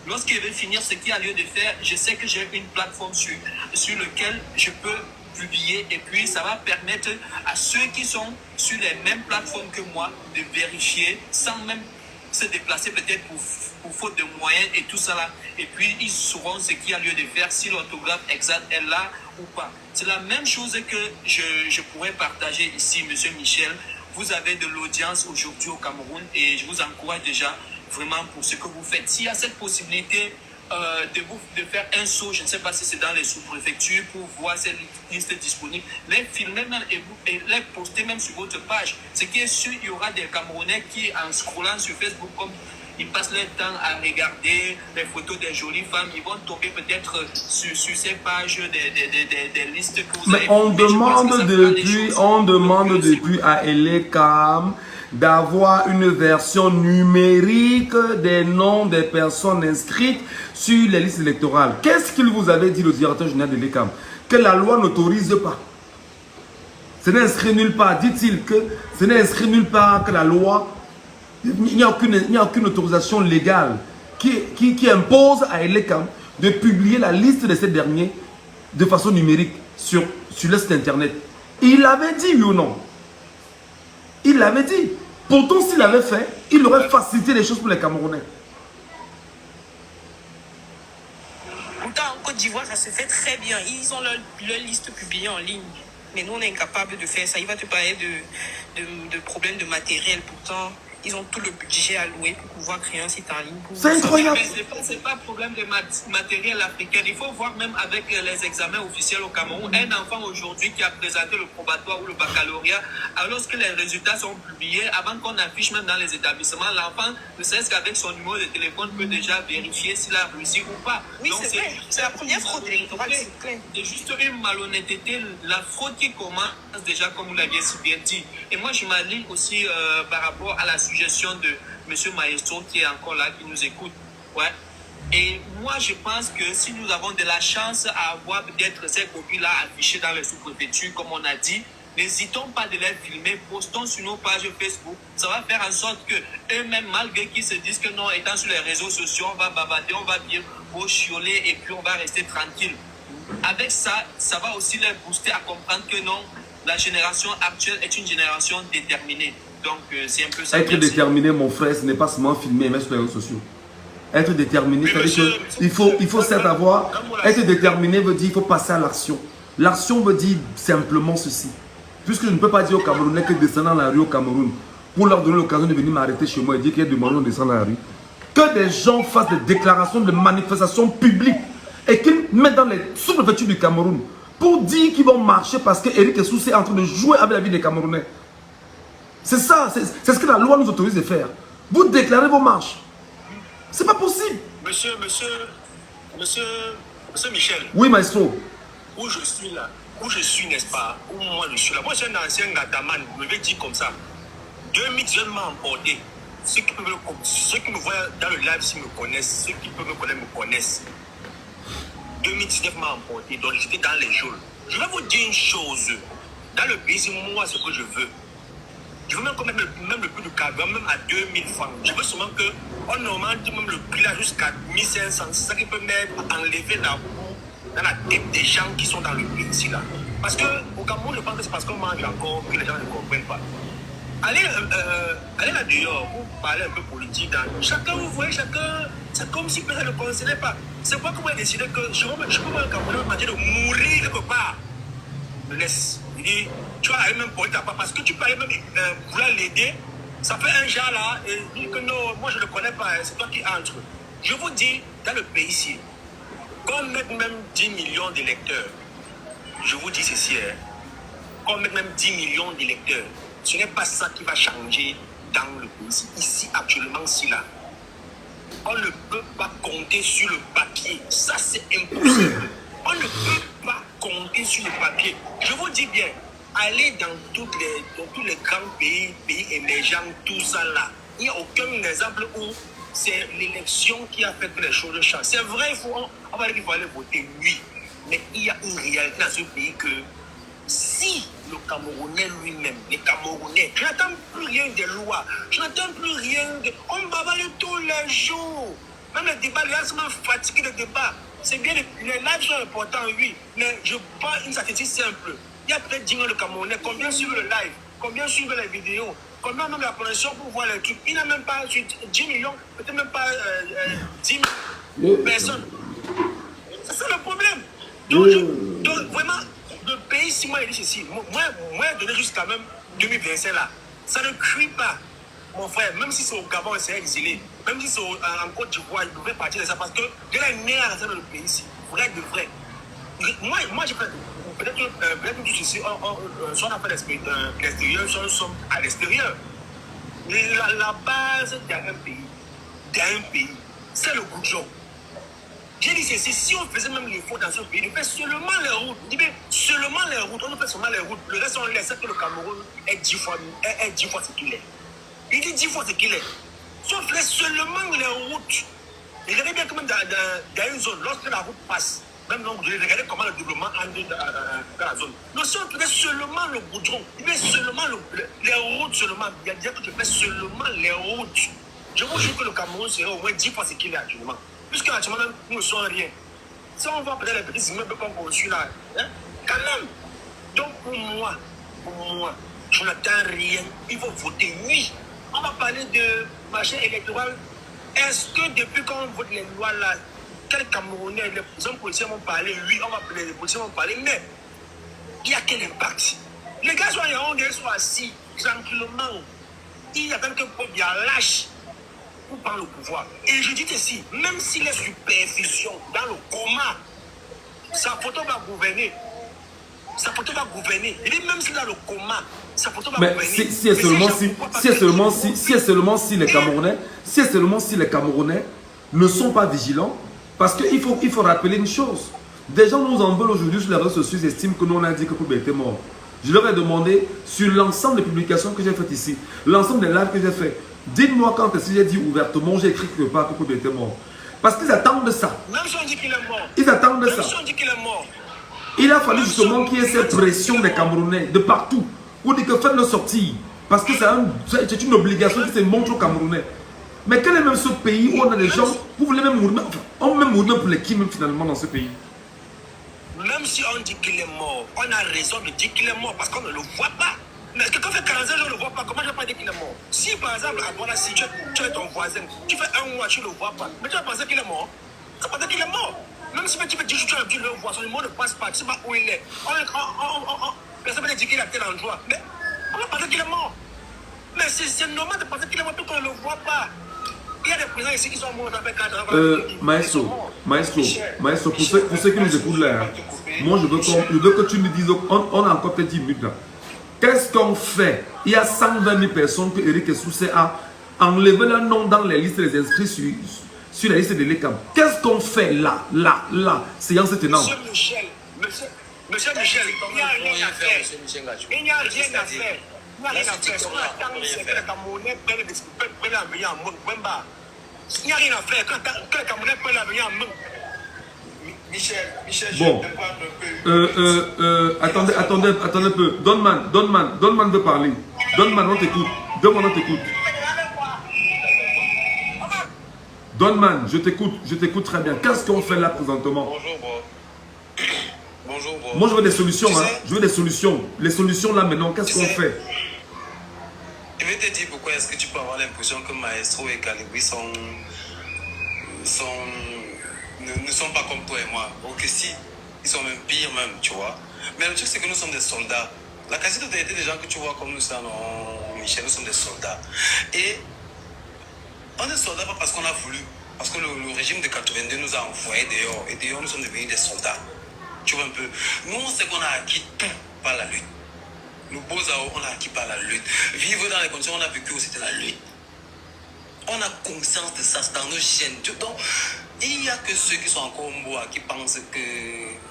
Lorsqu'il va finir ce qu'il y a lieu de faire, je sais que j'ai une plateforme sur laquelle je peux publier et puis ça va permettre à ceux qui sont sur les mêmes plateformes que moi de vérifier sans même se déplacer peut-être pour faute de moyens et tout ça là. Et puis ils sauront ce qu'il y a lieu de faire, si l'orthographe exact est là ou pas. C'est la même chose que je pourrais partager ici, monsieur Michel. Vous avez de l'audience aujourd'hui au Cameroun et je vous encourage déjà vraiment pour ce que vous faites. S'il y a cette possibilité de faire un saut, je ne sais pas si c'est dans les sous-préfectures pour voir ces listes disponibles, les filmer même et les poster même sur votre page. Ce qui est sûr, il y aura des Camerounais qui, en scrollant sur Facebook, comme ils passent leur temps à regarder les photos des jolies femmes, ils vont tomber peut-être sur ces pages des listes que vous avez. Mais on demande depuis à Elecam d'avoir une version numérique des noms des personnes inscrites sur les listes électorales. Qu'est-ce qu'il vous avait dit, le directeur général de l'ECAM? Que la loi n'autorise pas. Ce n'est inscrit nulle part. Dit-il que ce n'est inscrit nulle part que la loi, il n'y a aucune autorisation légale qui impose à l'ECAM de publier la liste de ces derniers de façon numérique sur le site internet. Il l'avait dit, oui ou non? Il l'avait dit. Pourtant, s'il l'avait fait, il aurait facilité les choses pour les Camerounais. Pourtant, en Côte d'Ivoire, ça se fait très bien. Ils ont leur liste publiée en ligne. Mais nous, on est incapable de faire ça. Il va te parler de problèmes de matériel. Pourtant, ils ont tout le budget alloué pour pouvoir créer un site en ligne. C'est incroyable. Mais ce n'est pas un problème de matériel africain. Il faut voir même avec les examens officiels au Cameroun. Un enfant aujourd'hui qui a présenté le probatoire ou le baccalauréat, alors que les résultats sont publiés, avant qu'on affiche même dans les établissements, l'enfant, ne serait-ce qu'avec son numéro de téléphone, peut déjà vérifier s'il a réussi ou pas. Oui, c'est vrai. C'est la première fraude électorale, c'est clair. C'est juste une malhonnêteté, la fraude qui commence déjà, comme vous l'aviez si bien dit. Et moi, je m'aligne aussi par rapport à la suggestion de M. Maestro qui est encore là, qui nous écoute. Ouais. Et moi, je pense que si nous avons de la chance à avoir peut-être ces copies-là affichées dans les sous-préfectures, comme on a dit, n'hésitons pas de les filmer, postons sur nos pages Facebook. Ça va faire en sorte que eux-mêmes, malgré qu'ils se disent que non, étant sur les réseaux sociaux, on va bavarder, on va bien chioler et puis on va rester tranquille. Avec ça, ça va aussi les booster à comprendre que non, la génération actuelle est une génération déterminée. Donc, c'est un peu ça. Être déterminé, mon frère, ce n'est pas seulement filmer et mettre sur les réseaux sociaux. Être déterminé, c'est-à-dire qu'il faut savoir. Être déterminé veut dire qu'il faut passer à l'action. L'action veut dire simplement ceci. Puisque je ne peux pas dire aux Camerounais que descendre dans la rue au Cameroun pour leur donner l'occasion de venir m'arrêter chez moi et dire qu'il y a demandé de descendre dans la rue. Que des gens fassent des déclarations de manifestations publiques et qu'ils mettent dans les sous-préfectures du Cameroun pour dire qu'ils vont marcher parce qu'Éric Essoussé est en train de jouer avec la vie des Camerounais. C'est ça, c'est ce que la loi nous autorise de faire. Vous déclarez vos marches. C'est pas possible. Monsieur Michel. Oui, maestro. Où je suis là, où je suis, n'est-ce pas? Où moi je suis là. Moi, je suis un ancien Gataman, je vais dire comme ça. 2000 m'a emporté. Ceux qui me voient dans le live, s'ils me connaissent, ceux qui peuvent me connaître me connaissent. 2019 m'a emporté, donc j'étais dans les geôles. Je vais vous dire une chose. Dans le pays, c'est moi ce que je veux. Je veux même le prix du carburant, même à 2000 francs. Je veux seulement qu'on augmente même le prix là jusqu'à 1500. C'est ça qui peut enlever la boue dans la tête des gens qui sont dans le pays ici là. Parce qu'au Cameroun, je pense que c'est parce qu'on mange encore que les gens ne comprennent pas. Allez là dehors, vous parlez un peu politique. Chacun, vous voyez, chacun, c'est comme si personne ne le concernait pas. C'est quoi que vous avez décidé que je peux voir un Camerounais me demander de mourir quelque part. Me laisse. Il dit, tu vas aller même pour ta part parce que tu peux aller même vouloir l'aider. Ça fait un genre là et il dit que non, moi je ne le connais pas, c'est toi qui entre. Je vous dis, dans le pays ici, qu'on mette même 10 millions d'électeurs, je vous dis ceci, qu'on mette même 10 millions d'électeurs, ce n'est pas ça qui va changer dans le pays ici. Ici, actuellement, ici, là. On ne peut pas compter sur le papier. Ça, c'est impossible. On ne peut pas compter sur le papier. Je vous dis bien, allez dans tous les grands pays émergents, tout ça là. Il n'y a aucun exemple où c'est l'élection qui a fait que les choses changent. C'est vrai, on va dire qu'il faut aller voter, oui. Mais il y a une réalité dans ce pays que si le Camerounais lui-même, les Camerounais, je n'entends plus rien des lois, je n'entends plus rien de... On bavale tous les jours. Même les débats, les gens sont fatigués de débats. C'est bien, les lives sont importants, oui. Mais je prends une statistique simple. Il y a peut-être 10 ans le Camerounais, combien suivent le live, combien suivent les vidéos, combien même la connexion pour voir les trucs. Il n'a même pas 10 millions, peut-être même pas 10 000 personnes. C'est ça le problème. Donc vraiment, le pays, si moi, il dit ceci, moi, donné jusqu'à même 2025 là, ça ne cuit pas, mon frère, même si c'est au Gabon, c'est exilé, même si c'est en Côte d'Ivoire, il devrait partir de ça parce que de la nerf dans le pays ici, vrai de vrai. Moi, j'ai fait, peut-être que ici, soit on a fait l'extérieur, soit nous sommes à l'extérieur. La base d'un pays, c'est le goudron. J'ai dit ceci, si on faisait même les fautes dans ce pays, on fait seulement les routes. Je dis bien, seulement les routes, on fait seulement les routes. Le reste, on laisse que le Cameroun est 10 fois ce qu'il est. Il dit 10 fois ce qu'il est. Si on faisait seulement les routes, regardez bien quand même dans une zone, lorsque la route passe, même donc, regardez comment le développement entre dans la zone. Donc si on faisait seulement le goudron, il fait seulement les routes seulement, il y a dire que je fais seulement les routes. Je vous jure que le Cameroun serait au moins 10 fois ce qu'il est actuellement. Puisque actuellement, nous ne sommes rien. Si on voit peut-être les petits immeubles qu'on construit là, hein, quand même. Donc pour moi, je n'attends rien. Il faut voter oui. On va parler de marché électoral. Est-ce que depuis qu'on vote les lois là, quel Camerounais, les hommes policiers vont parler, oui, les policiers vont parler, mais il y a quel impact? Les gars sont en Yaoundé, sont assis tranquillement. il attend que Bob y lâche pour prendre le pouvoir. Et je dis ici, même s'il est sous perfusion, dans le coma, sa photo va gouverner. Sa photo va gouverner. Il dit même s'il est dans le coma, sa photo va gouverner. Mais si les Camerounais ne sont pas vigilants, parce qu'il faut rappeler une chose. Des gens nous en veulent aujourd'hui sur les réseaux sociaux, ils estiment que nous on a dit que Kobe était mort. Je leur ai demandé sur l'ensemble des publications que j'ai faites ici, l'ensemble des lives que j'ai fait, dites-moi quand est-ce que j'ai dit ouvertement, j'ai écrit quelque part que Kobe était mort. Parce qu'ils attendent ça. Même si on dit qu'il est mort. Ils attendent ça. Même si on dit qu'il est mort. Il a fallu justement qu'il y ait cette pression des Camerounais de partout pour dire que faites-le sortir. Parce que c'est une obligation qui se montre aux Camerounais. Mais quel est même ce pays où on a des gens, vous voulez même mourir, on même mourir pour les qui même finalement dans ce pays? Même si on dit qu'il est mort, on a raison de dire qu'il est mort parce qu'on ne le voit pas. Mais est-ce que quand on fait 45 jours, on ne le voit pas? Comment je ne vais pas dire qu'il est mort? Si par exemple, à Douala, si tu es ton voisin, tu fais un mois, tu ne le vois pas, mais tu vas penser qu'il est mort. Tu vas penser qu'il est mort. Même si tu fais 10 jours, tu le vois, son numéro ne passe pas, tu ne sais pas où il est. Personne ne dit qu'il est à tel endroit. Mais on va penser qu'il est mort. Mais c'est normal de penser qu'il est mort parce qu'on ne le voit pas. Il y a des présidents ici qui sont morts avec 4 ans. Maestro, pour ceux qui nous écoutent là, hein, moi je veux que tu nous dises, on a encore peut-être 10 minutes là. Qu'est-ce qu'on fait? Il y a 120 000 personnes que Eric Essoussé a enlevé leur nom dans les listes des inscrits sur la liste de l'ECAM. Qu'est-ce qu'on fait là, séance tenante? Monsieur Michel, il n'y a rien à faire. Il n'y a rien à faire. Il n'y a rien à faire. Ce qu'on attend, c'est que les Camerounais prennent l'avenir en main. Il n'y a rien à faire. Que les Camerounais prennent l'avenir en main. Michel, bon. Attendez un peu. Donman veut parler. Donman, on t'écoute. Donman, je t'écoute très bien. Qu'est-ce qu'on fait là présentement? Bonjour, bro. Bonjour, bro. Moi, je veux des solutions. Je veux des solutions. Les solutions là maintenant, qu'est-ce qu'on fait? Je vais te dire pourquoi est-ce que tu peux avoir l'impression que Maestro et Calibri ne sont pas comme toi et moi. Ou que si, ils sont même pires même, tu vois. Mais le truc, c'est que nous sommes des soldats. La quasi-totalité des gens que tu vois comme nous, Michel, nous sommes des soldats. Et on est soldats pas parce qu'on a voulu. Parce que le régime de 82 nous a envoyés dehors. Et dehors, nous sommes devenus des soldats. Tu vois un peu. Nous, on sait qu'on a acquis tout par la lutte. Nous, Beaux-Arts, on a acquis par la lutte. Vivre dans les conditions où on a vécu, c'était la lutte. On a conscience de ça, c'est dans nos gènes. Donc, il n'y a que ceux qui sont encore Mboa qui pensent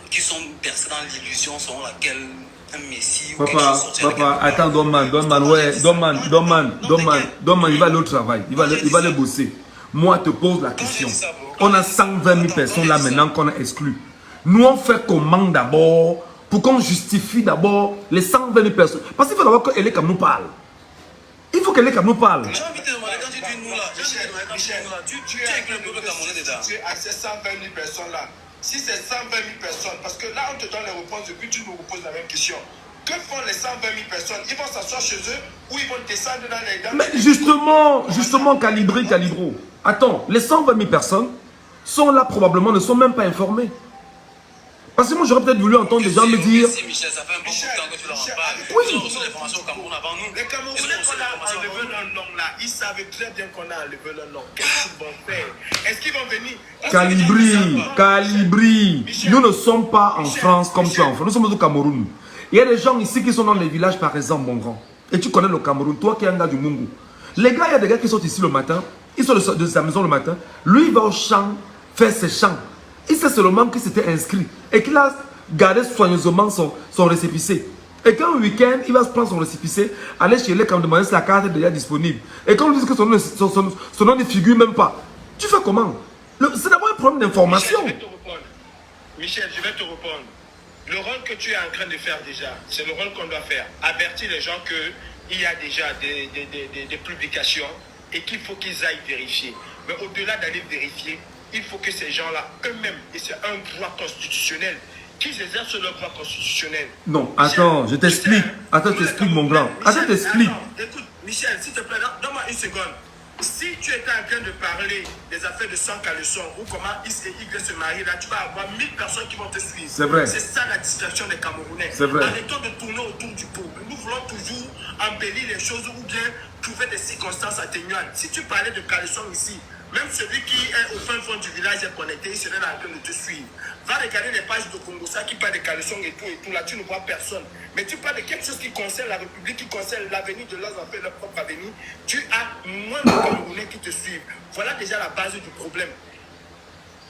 qui sont percés dans l'illusion selon laquelle un messie ou quelque chose sortira. Papa, attends, Donman, il va aller au travail, il va aller bosser. Moi, je te pose la question. On a 120 000 personnes là maintenant qu'on a exclues. Nous, on fait comment d'abord pour qu'on justifie d'abord les 120 000 personnes? Parce qu'il faut d'abord que Eleka nous parle. Il faut qu'Eleka nous parle. J'ai envie de te demander quand tu dis nous là, tu es avec le peuple camerounais dedans. Tu es à ces 120 000 personnes là. Si c'est 120 000 personnes, parce que là on te donne les réponses et puis tu nous reposes la même question. Que font les 120 000 personnes? Ils vont s'asseoir chez eux ou ils vont descendre dans les dents? Mais justement, Calibro. Attends, les 120 000 personnes sont là probablement, ne sont même pas informées. Parce que moi j'aurais peut-être voulu entendre des gens me dire... Michel, ça fait un bon bout de temps que tu leur en parles. Oui. Ils ont reçu l'information au Cameroun avant nous. Les Camerounais qu'on a enlevé leur nom là, ils savaient très bien qu'on a enlevé leur nom. Qu'est-ce qu'ils vont faire? Est-ce qu'ils vont venir? Calibri. Nous ne sommes pas en France comme tu es en France. Nous sommes au Cameroun. Il y a des gens ici qui sont dans les villages par exemple, mon grand. Et tu connais le Cameroun, toi qui es un gars du Mungu. Les gars, il y a des gars qui sont ici le matin. Ils sont de sa maison le matin. Lui, il va au champ faire ses champs. Il sait seulement qu'il s'était inscrit et qu'il a gardé soigneusement son récépissé. Et quand un week-end, il va se prendre son récépissé, aller chez les demander si la carte est déjà disponible. Et quand on lui dit que son nom ne figure même pas, tu fais comment? C'est d'abord un problème d'information. Michel, je vais te répondre. Le rôle que tu es en train de faire déjà, c'est le rôle qu'on doit faire. Avertir les gens qu'il y a déjà des publications et qu'il faut qu'ils aillent vérifier. Mais au-delà d'aller vérifier, il faut que ces gens-là, eux-mêmes, et c'est un droit constitutionnel, qu'ils exercent leur droit constitutionnel. Non, attends, je t'explique. Attends, je t'explique, mon grand. Attends, je t'explique. Écoute, Michel, s'il te plaît, donne-moi une seconde. Si tu étais en train de parler des affaires de sang caleçon ou comment X et Y se marient, là, tu vas avoir 1000 personnes qui vont te suivre. C'est vrai. C'est ça la distraction des Camerounais. C'est vrai. Arrêtons de tourner autour du pot. Nous voulons toujours embellir les choses ou bien trouver des circonstances atténuantes. Si tu parlais de caleçon ici, même celui qui est au fin fond du village est connecté, il serait en train de te suivre. Va regarder les pages de Congo, ça qui parle de caleçon et tout, là, tu ne vois personne. Mais tu parles de quelque chose qui concerne la République, qui concerne l'avenir de leurs enfants, leur propre avenir. Tu as moins de Camerounais qui te suivent. Voilà déjà la base du problème.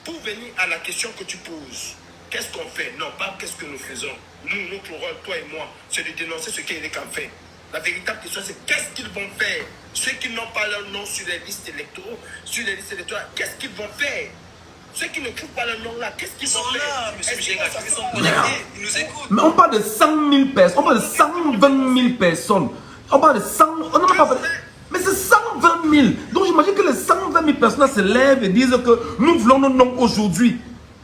Pour venir à la question que tu poses, qu'est-ce qu'on fait? Non, pas qu'est-ce que nous faisons. Nous, notre rôle, toi et moi, c'est de dénoncer ce qu'il est qu'en fait. La véritable question, c'est qu'est-ce qu'ils vont faire? Ceux qui n'ont pas leur nom sur les listes électoraux, qu'est-ce qu'ils vont faire? Ceux qui ne trouvent pas leur nom là, qu'est-ce qu'ils vont faire? Monsieur Michel Gachou, ils sont connectés, ils nous écoutent. Mais on parle de 100 000 personnes, on parle de 120 000 personnes. On parle de 100... On n'a pas parlé... Mais c'est 120 000. Donc j'imagine que les 120 000 personnes là se lèvent et disent que nous voulons nos noms aujourd'hui.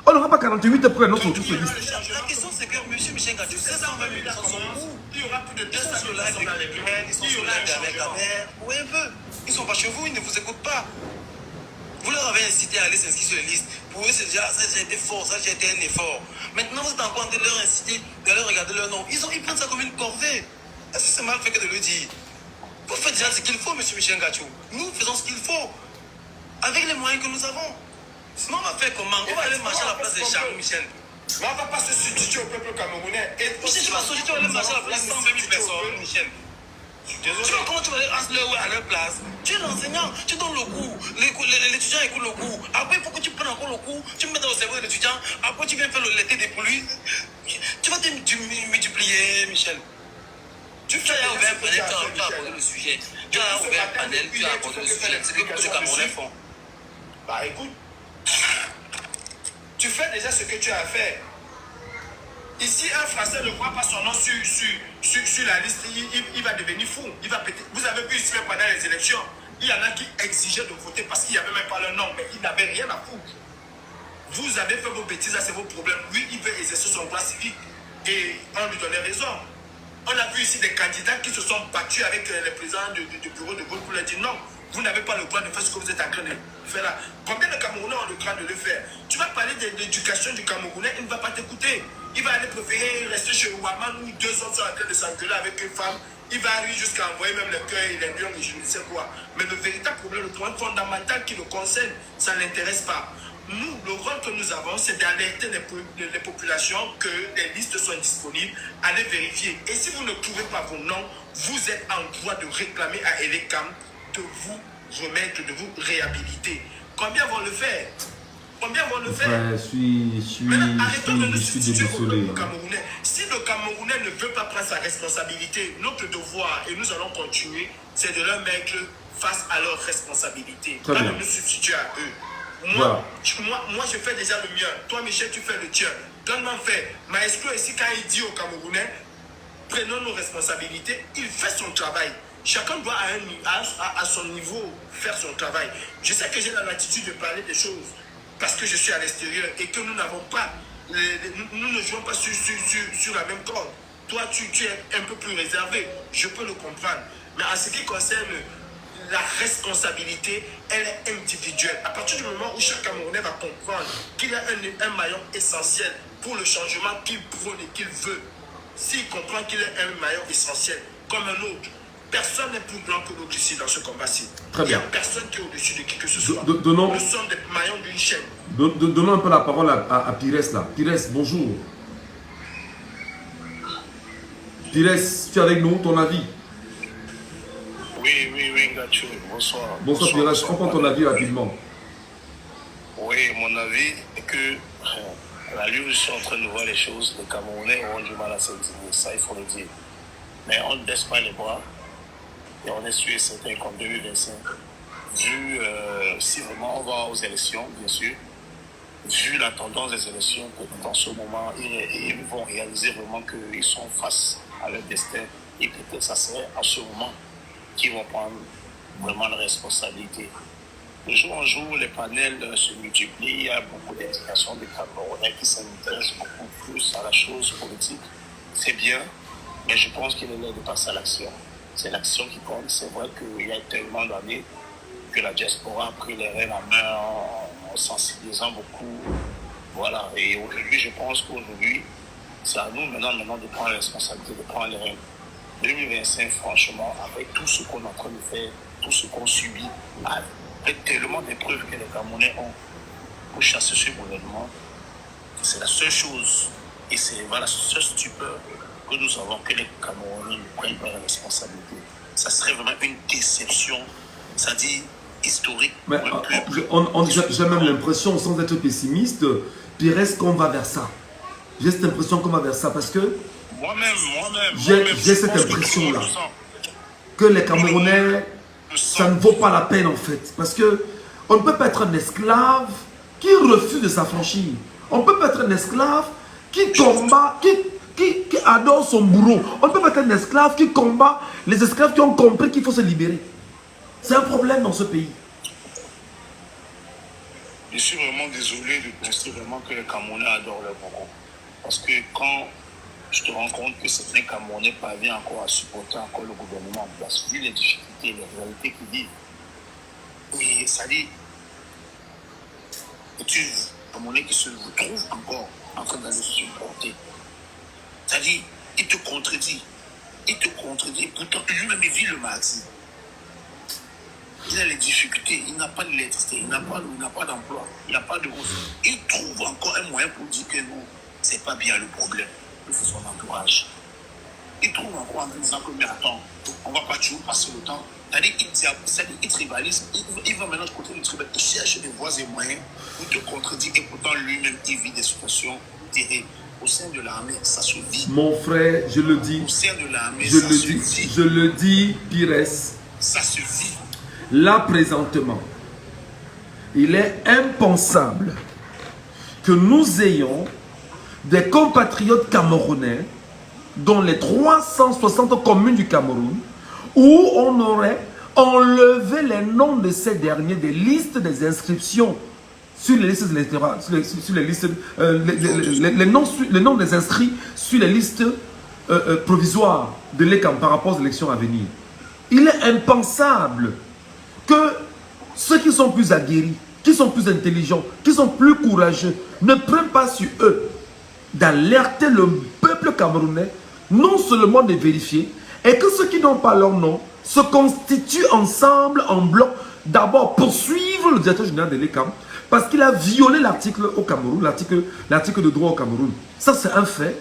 On n'aura pas 48 après notre tour sur liste. La question c'est que monsieur Michel Gachou, ces 120 000 personnes sont où? Il y aura plus de 200 Ils sont sur 000 live personnes dans les avec bureaux. ils sont sur live avec la mère. Oui, un peu. Ils sont pas chez vous, ils ne vous écoutent pas. Vous leur avez incité à aller s'inscrire sur les listes. Pour eux, c'est déjà, ça a été fort, ça a été un effort. Maintenant, vous êtes encore en train de leur inciter, d'aller regarder leur nom. Ils prennent ça comme une corvée. Est-ce que c'est mal fait que de le dire? Vous faites déjà ce qu'il faut, monsieur Michel Gachou. Nous faisons ce qu'il faut. Avec les moyens que nous avons. Sinon, on va faire comment? On va aller marcher à la place de Charles Michel. Mais on ne va pas se substituer au peuple camerounais. Michel, tu vas sortir, tu vas aller marcher à la place de 120 000 personnes, Michel. Désolé. Tu vois comment tu vas aller à leur place? Tu es l'enseignant, tu donnes le cours, l'étudiant écoute le cours. Après, il faut que tu prennes encore le cours, tu mets dans le cerveau de l'étudiant. Après, tu viens faire le l'été des pluies. Tu vas te multiplier, Michel. Tu as ouvert un panel, tu as abordé le sujet. Tu as ouvert un panel, tu as abordé le sujet. C'est ce que les Camerounais font. Bah écoute, tu fais déjà ce que tu as à faire. Ici, un Français ne voit pas son nom sur la liste, il va devenir fou. Il va péter. Vous avez vu ici pendant les élections, il y en a qui exigeaient de voter parce qu'il n'y avait même pas leur nom, mais ils n'avaient rien à foutre. Vous avez fait vos bêtises, là c'est vos problèmes. Lui, il veut exercer son droit civique et on lui donnait raison. On a vu ici des candidats qui se sont battus avec les présidents du bureau de vote pour leur dire non, vous n'avez pas le droit de faire ce que vous êtes en train de faire là. Combien de Camerounais ont le droit de le faire? Tu vas parler de l'éducation du Camerounais, il ne va pas t'écouter. Il va aller préférer rester chez Ouaman où deux hommes sont en train de s'engueuler avec une femme. Il va arriver jusqu'à envoyer même le cœur et les lions et je ne sais quoi. Mais le véritable problème, le point fondamental qui le concerne, ça ne l'intéresse pas. Nous, le rôle que nous avons, c'est d'alerter les populations que les listes sont disponibles, allez vérifier. Et si vous ne trouvez pas vos noms, vous êtes en droit de réclamer à Elecam de vous remettre, de vous réhabiliter. Combien vont le faire? Combien vont le faire? Ouais, je suis déboussolé. Camerounais. Si le Camerounais ne veut pas prendre sa responsabilité, notre devoir, et nous allons continuer, c'est de leur mettre face à leurs responsabilités. Pas de nous substituer à eux. Moi, je fais déjà le mien. Toi, Michel, tu fais le tien. Donne-moi fait. Maestro, ici, quand il dit aux Camerounais, prenons nos responsabilités, il fait son travail. Chacun doit à son niveau faire son travail. Je sais que j'ai la latitude de parler des choses parce que je suis à l'extérieur et que nous n'avons pas, nous ne jouons pas sur la même corde. Toi, tu es un peu plus réservé, je peux le comprendre. Mais en ce qui concerne la responsabilité, elle est individuelle. À partir du moment où chaque Camerounais va comprendre qu'il a un maillon essentiel pour le changement qu'il prône et qu'il veut, s'il comprend qu'il est un maillon essentiel comme un autre, personne n'est plus grand que l'autre ici dans ce combat-ci. Il n'y a personne qui est au-dessus de qui que ce soit. Nous sommes des maillons d'une chaîne. Donnons un peu la parole à Pires là. Pires, bonjour. Pires, tu es avec nous, ton avis? Oui, Gachou, bonsoir. Bonsoir Pires, je comprends ton avis rapidement. Oui, mon avis est que à l'allure où je suis en train de voir les choses, les Camerounais auront du mal à s'indigner, ça il faut le dire. Mais on ne baisse pas les bras et on est sûr et certain qu'en 2025, vu si vraiment on va aux élections, bien sûr, vu la tendance des élections, peut-être en ce moment, ils vont réaliser vraiment qu'ils sont face à leur destin et peut-être ça serait à ce moment qu'ils vont prendre vraiment la responsabilité. De jour en jour, les panels se multiplient, il y a beaucoup d'indications des Camerounais qui s'intéressent beaucoup plus à la chose politique. C'est bien, mais je pense qu'il est l'heure de passer à l'action. C'est l'action qui compte. C'est vrai qu'il y a tellement d'années, que la diaspora a pris les rênes en main en sensibilisant beaucoup. Voilà, et aujourd'hui, je pense qu'aujourd'hui, c'est à nous maintenant de prendre la responsabilité, de prendre les rênes. 2025, franchement, avec tout ce qu'on est en train de faire, tout ce qu'on subit, avec tellement d'épreuves que les Camerounais ont pour chasser ce gouvernement, c'est la seule chose, et c'est la seule stupeur que nous avons, que les Camerounais ne prennent pas la responsabilité. Ça serait vraiment une déception, c'est-à-dire historique. Mais j'ai même l'impression, sans être pessimiste, Pires, qu'on va vers ça. J'ai cette impression qu'on va vers ça parce que moi-même, j'ai cette impression-là que les Camerounais, ça ne vaut pas la peine en fait. Parce que on ne peut pas être un esclave qui refuse de s'affranchir. On ne peut pas être un esclave qui combat, qui adore son bourreau. On ne peut pas être un esclave qui combat les esclaves qui ont compris qu'il faut se libérer. C'est un problème dans ce pays. Je suis vraiment désolé de penser vraiment que les Camerounais adorent leur bourreau. Parce que quand je te rends compte que certains Camerounais parviennent encore à supporter encore le gouvernement en place, vu les difficultés et les réalités qu'ils vivent, et ça dit, tu Camerounais qui se retrouvent encore en train d'aller se supporter. C'est-à-dire, il te contredit. Il te contredit. Pourtant, lui-même, il vit le marxisme. Il a les difficultés, il n'a pas d'électricité, il n'a pas d'emploi, il n'a pas de ressources. Il trouve encore un moyen pour dire que non, c'est pas bien le problème, c'est son entourage. Il trouve encore en disant que, mais attends, on va pas toujours passer le temps. C'est-à-dire qu'il tribalise, il va maintenant du côté du tribal, il cherche des voies et moyens pour te contredire, et pourtant lui-même, il vit des situations terribles. Au sein de l'armée, ça se vit. Mon frère, je le dis, au sein de l'armée, ça se vit. Je le dis, Pires. Ça se vit. Là, présentement, il est impensable que nous ayons des compatriotes camerounais dans les 360 communes du Cameroun où on aurait enlevé les noms de ces derniers des listes des inscriptions sur les listes électorales, sur les listes, les noms des inscrits sur les listes provisoires de l'ECAM par rapport aux élections à venir. Il est impensable que ceux qui sont plus aguerris, qui sont plus intelligents, qui sont plus courageux, ne prennent pas sur eux d'alerter le peuple camerounais, non seulement de vérifier, et que ceux qui n'ont pas leur nom se constituent ensemble, en bloc, d'abord poursuivre le directeur général de l'ECAM, parce qu'il a violé l'article au Cameroun, l'article de droit au Cameroun. Ça, c'est un fait.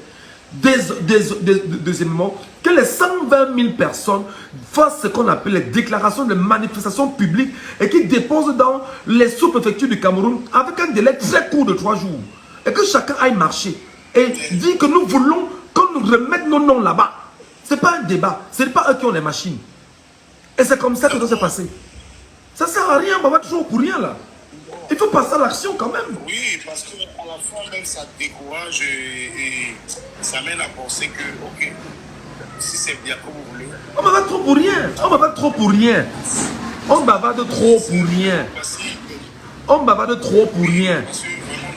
Deuxièmement, que les 120 000 personnes fassent ce qu'on appelle les déclarations de manifestation publique et qui déposent dans les sous-préfectures du Cameroun avec un délai très court de 3 jours. Et que chacun aille marcher et dire que nous voulons qu'on nous remette nos noms là-bas. Ce n'est pas un débat, ce n'est pas eux qui ont les machines. Et c'est comme ça que ça s'est passé. Ça ne sert à rien, on va toujours pour rien là. Il faut passer à l'action quand même. Oui, parce qu'à la fin même ça décourage et ça mène à penser que, ok, si c'est bien comme vous voulez. On bavarde trop pour rien. On bavarde trop pour rien. On bavarde trop pour rien. On bavarde trop pour rien.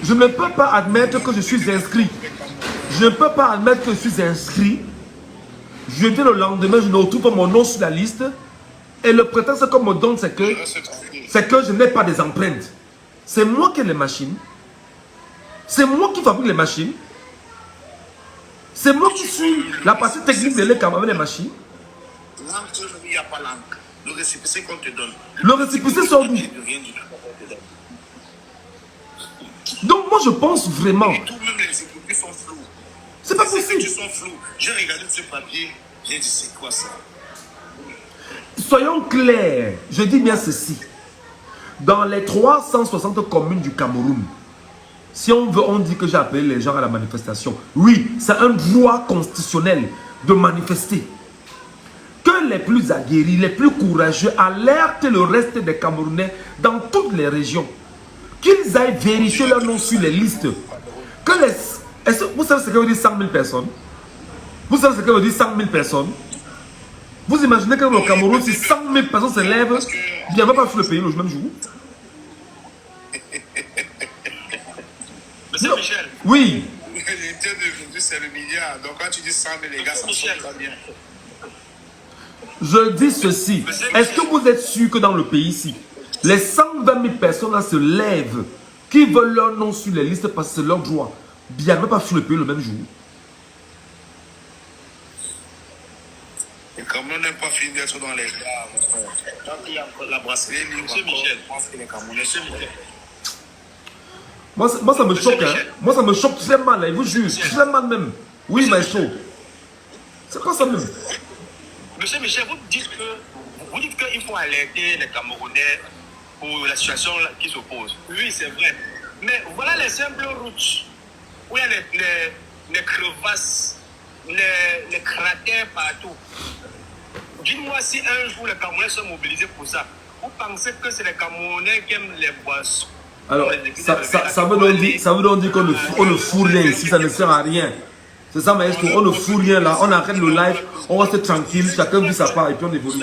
Je ne peux pas admettre que je suis inscrit. Je ne peux pas admettre que je suis inscrit. Je dis le lendemain, je ne retrouve pas mon nom sur la liste. Et le prétexte qu'on me donne, c'est que je n'ai pas des empreintes. C'est moi qui ai les machines. C'est moi qui fabrique les machines. C'est moi qui suis la partie technique de l'ECAM avec les machines. L'encre, il n'y a pas l'encre. Le récépissé qu'on te donne. Le récépissé sort d'où? Donc moi je pense vraiment. Et tout, même les écritures sont floues. C'est pas possible. Les écritures sont floues. J'ai regardé ce papier, j'ai dit c'est quoi ça? Soyons clairs, je dis bien ceci. Dans les 360 communes du Cameroun, si on veut, on dit que j'ai appelé les gens à la manifestation. Oui, c'est un droit constitutionnel de manifester. Que les plus aguerris, les plus courageux alertent le reste des Camerounais dans toutes les régions. Qu'ils aillent vérifier leur nom sur les listes. Vous savez ce que veut dire 100 000 personnes? Vous savez ce que veut dire 100 000 personnes? Vous imaginez que au Cameroun, si 100 000 personnes se lèvent, il n'y avait pas sur le pays le même jour? Monsieur Michel. Oui. C'est le milliard. Donc quand tu dis 100 000, les gars, ça ne pas bien. Je dis ceci. Est-ce que vous êtes sûr que dans le pays ici, Les 120 000 personnes là se lèvent, qui veulent leur nom sur les listes parce que c'est leur droit. Bien, même pas sur le pays le même jour. Et comme on n'aime pas finir d'être dans les gars, mon frère. Quand il y a la brasserie, Monsieur Michel, je pense qu'il est Camerounais. Monsieur Michel. Moi, ça me choque, hein. Moi, ça me choque très mal, hein. Il vous jure, très mal même. Oui, maestro. C'est pas ça même. Monsieur Michel, vous dites qu'il faut alerter les Camerounais pour la situation qui s'oppose. Oui, c'est vrai. Mais voilà les simples routes où il y a les crevasses, les cratères partout. Dites-moi si un jour les Camerounais sont mobilisés pour ça. Vous pensez que c'est les Camerounais qui aiment les boissons? Alors, ça veut donc dire qu'on ne fout rien ici, ça ne sert à rien. C'est ça, maestro, on ne fout rien là, on arrête le live, on reste tranquille, chacun vit sa part et puis on évolue.